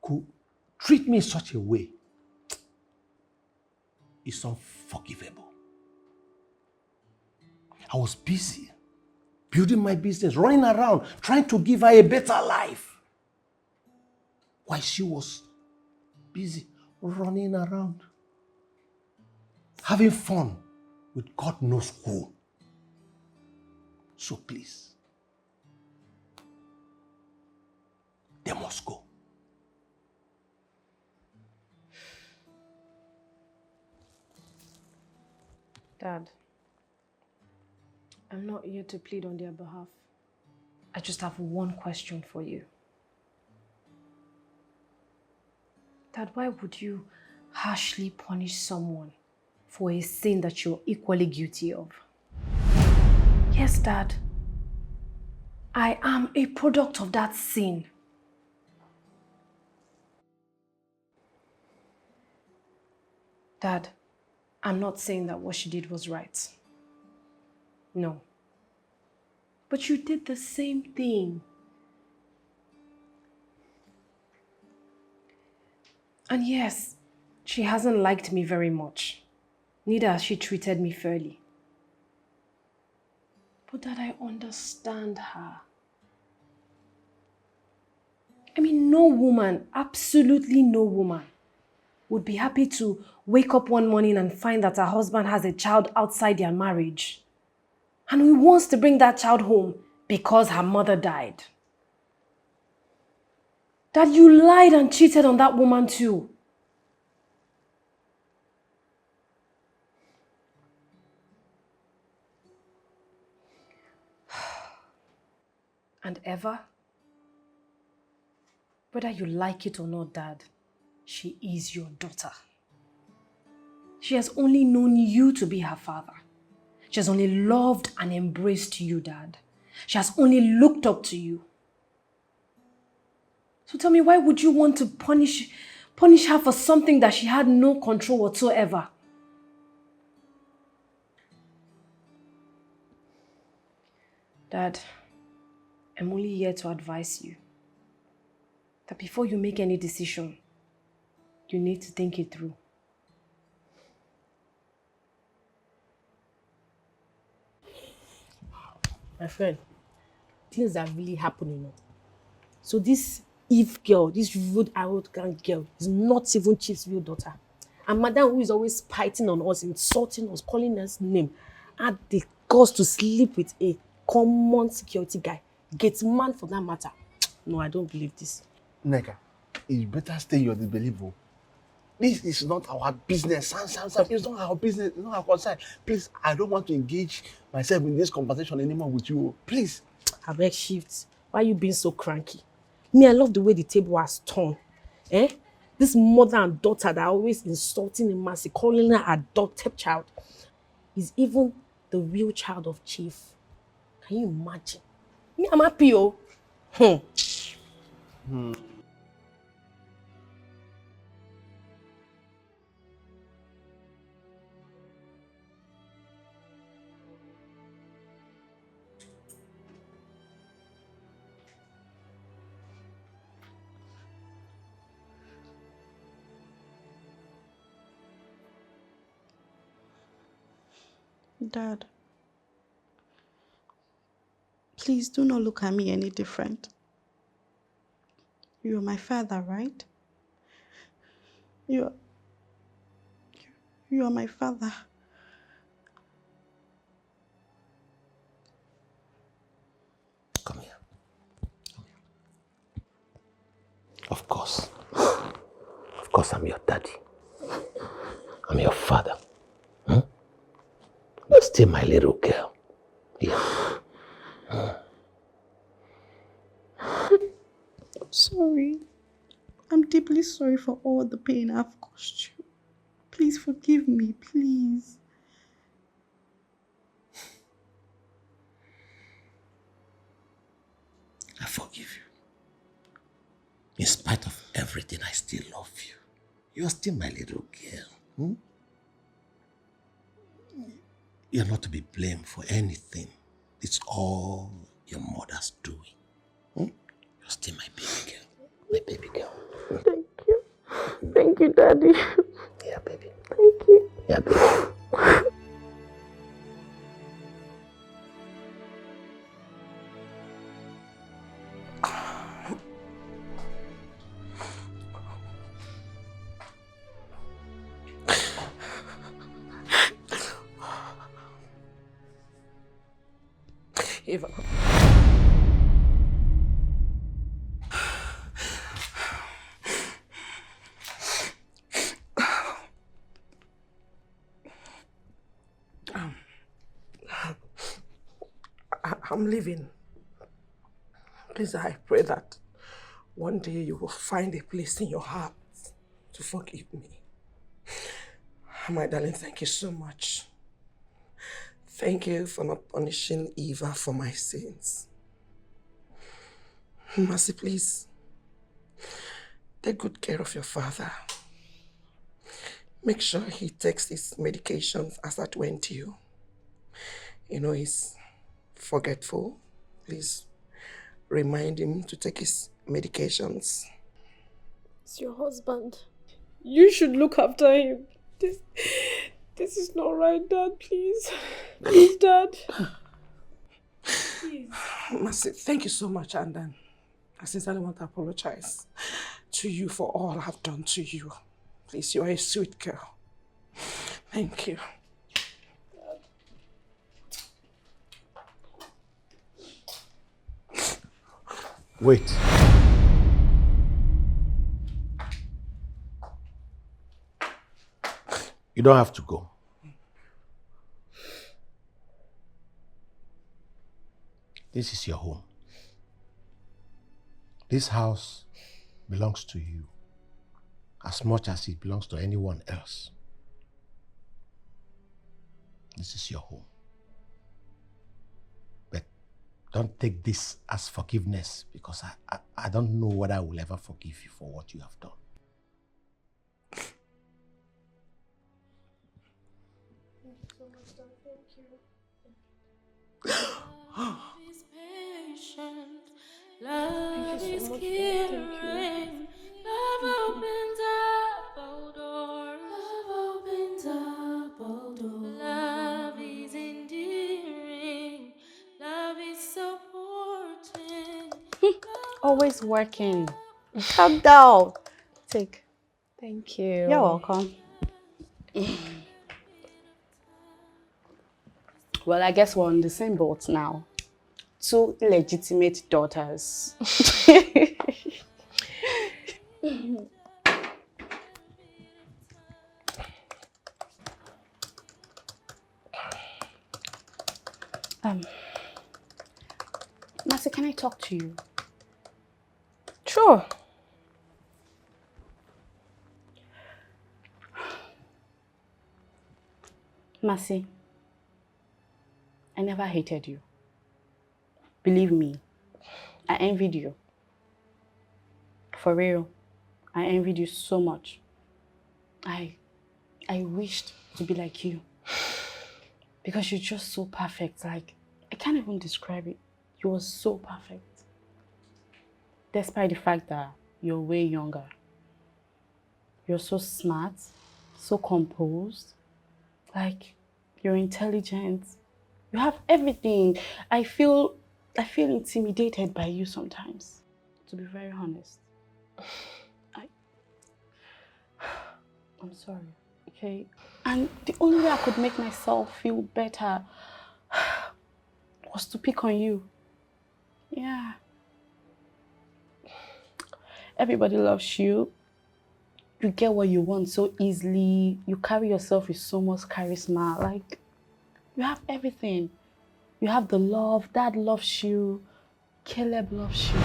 could treat me in such a way, it's unforgivable. I was busy building my business, running around, trying to give her a better life, while she was busy running around, having fun with God knows who. So please, they must go. Dad, I'm not here to plead on their behalf. I just have one question for you. Dad, why would you harshly punish someone for a sin that you're equally guilty of? Yes, Dad. I am a product of that sin. Dad, I'm not saying that what she did was right. No. But you did the same thing. And yes, she hasn't liked me very much. Neither has she treated me fairly. But Dad, I understand her. I mean, no woman, absolutely no woman, would be happy to wake up one morning and find that her husband has a child outside their marriage. And he wants to bring that child home because her mother died. Dad, you lied and cheated on that woman too. And Eva, whether you like it or not, Dad, she is your daughter. She has only known you to be her father. She has only loved and embraced you, Dad. She has only looked up to you. So tell me, why would you want to punish her for something that she had no control whatsoever? Dad, I'm only here to advise you that before you make any decision, you need to think it through. My friend, things are really happening now. So this Eve girl, this rude, arrogant girl, is not even Chief's real daughter. And Madam, who is always spiting on us, insulting us, calling us name, had the guts to sleep with a common security guy, gate man for that matter. No, I don't believe this. Nega, you better stay your disbelief. This is not our business. Sam, it's not our business. It's not our concern. Please, I don't want to engage myself in this conversation anymore with you. Please. I beg shift. Why are you being so cranky? Me, I love the way the table has turned. Eh? This mother and daughter that are always insulting in mercy, calling her adopted child, is even the real child of Chief. Can you imagine? Me, I'm happy, oh. Dad, please do not look at me any different. You are my father, right? You are my father. Come here. Of course. Of course, I'm your daddy. I'm your father. You're still my little girl. Yeah. Sorry. I'm deeply sorry for all the pain I've caused you. Please forgive me, please. I forgive you. In spite of everything, I still love you. You're still my little girl. You're not to be blamed for anything. It's all your mother's doing. You're still my baby girl. My baby girl. Thank you. Thank you, Daddy. Yeah, baby. Thank you. Yeah, baby. Eva. I'm leaving. Please, I pray that one day you will find a place in your heart to forgive me. My darling, thank you so much. Thank you for not punishing Eva for my sins. Mercy, please. Take good care of your father. Make sure he takes his medications as that went to you. You know, he's forgetful. Please remind him to take his medications. It's your husband. You should look after him. This is not right, Dad, please. Please, Dad. Please. Mercy, thank you so much, and then I sincerely want to apologize to you for all I've done to you. Please, you are a sweet girl. Thank you. Wait. You don't have to go. This is your home. This house belongs to you as much as it belongs to anyone else. This is your home. But don't take this as forgiveness, because I don't know whether I will ever forgive you for what you have done. Thank you so much, Dad. Thank you. Love is patient. Love Thank you is so much, caring. Love opens up all doors. Love opens up all doors. Love is endearing. Love is supporting. Always working. Calm down. Take. Thank you. You're welcome. Well, I guess we're on the same boat now. 2 legitimate daughters. Mercy, can I talk to you? Sure. Mercy, I never hated you. Believe me, I envied you. For real, I envied you so much. I wished to be like you. Because you're just so perfect. Like, I can't even describe it. You were so perfect. Despite the fact that you're way younger. You're so smart, so composed. Like, you're intelligent. You have everything. I feel intimidated by you sometimes, to be very honest. I'm sorry, okay? And the only way I could make myself feel better was to pick on you. Yeah. Everybody loves you. You get what you want so easily. You carry yourself with so much charisma. Like, you have everything. You have the love. Dad loves you. Caleb loves you.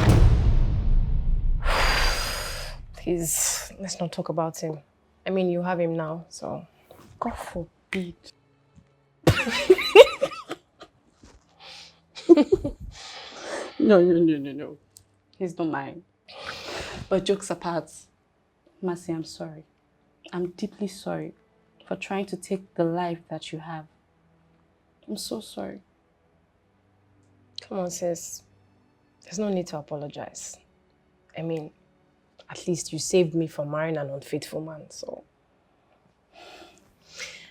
Please, let's not talk about him. I mean, you have him now, so... God forbid. No. He's not mine. But jokes apart, Mercy, I'm sorry. I'm deeply sorry for trying to take the life that you have. I'm so sorry. Come on, sis. There's no need to apologize. I mean, at least you saved me from marrying an unfaithful man, so...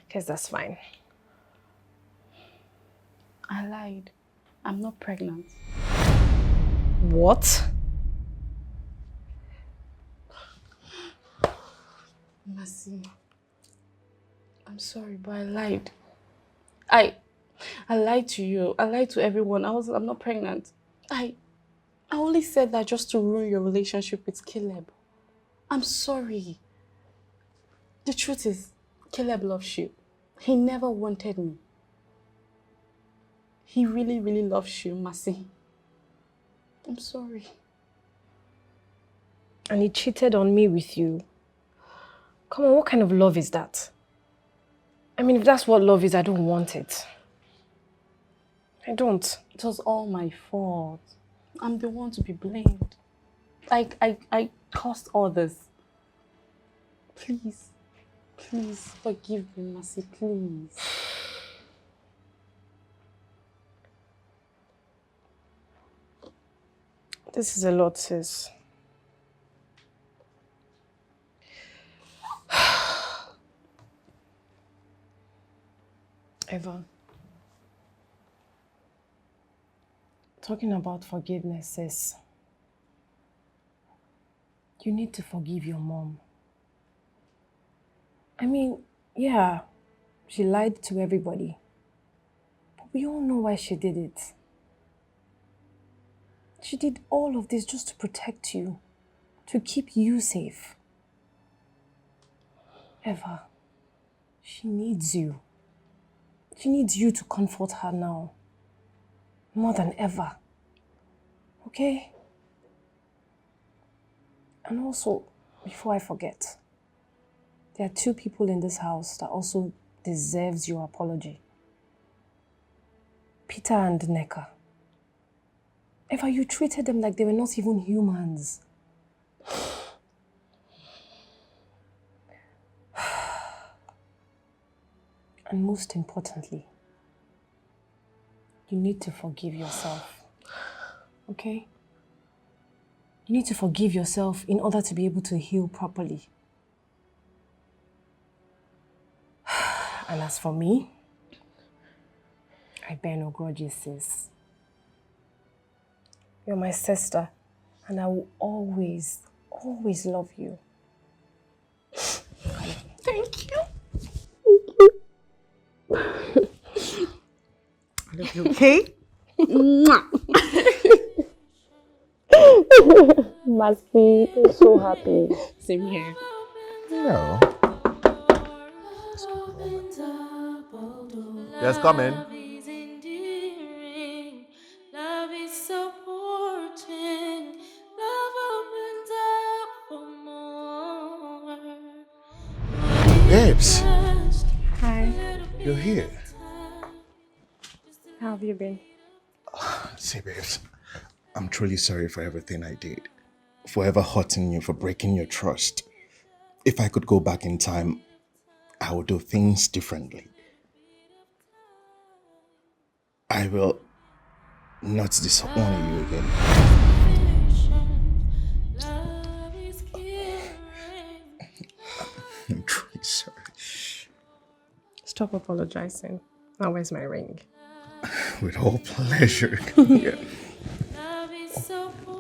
guess that's fine. I lied. I'm not pregnant. What? Mercy. I'm sorry, but I lied. I lied to you. I lied to everyone. I'm not pregnant. I only said that just to ruin your relationship with Caleb. I'm sorry. The truth is, Caleb loves you. He never wanted me. He really, really loves you, Mercy. I'm sorry. And he cheated on me with you. Come on, what kind of love is that? I mean, if that's what love is, I don't want it. I don't. It was all my fault. I'm the one to be blamed. I caused all this. Please forgive me, Mercy, please. This is a lot, sis. Eva, talking about forgiveness, sis. You need to forgive your mom. I mean, yeah, she lied to everybody. But we all know why she did it. She did all of this just to protect you, to keep you safe. Eva, she needs you. She needs you to comfort her now. More than ever. Okay? And also, before I forget, there are 2 people in this house that also deserves your apology. Peter and Neka. Eva, you treated them like they were not even humans. And most importantly, you need to forgive yourself. Okay? You need to forgive yourself in order to be able to heal properly. And as for me, I bear no grudges, sis. You're my sister, and I will always, always love you. Thank you. love you, okay? Must be so happy. Same here. No. Yes, come in. Love is endearing. Love is supporting. Love opens up for more. Babes, Hi. you're here. How have you been? See, babes, I'm truly sorry for everything I did. For ever hurting you, for breaking your trust. If I could go back in time, I would do things differently. I will not disown you again. I'm truly sorry. Stop apologizing. Now where's my ring? With all pleasure. Yeah. Love is supporting.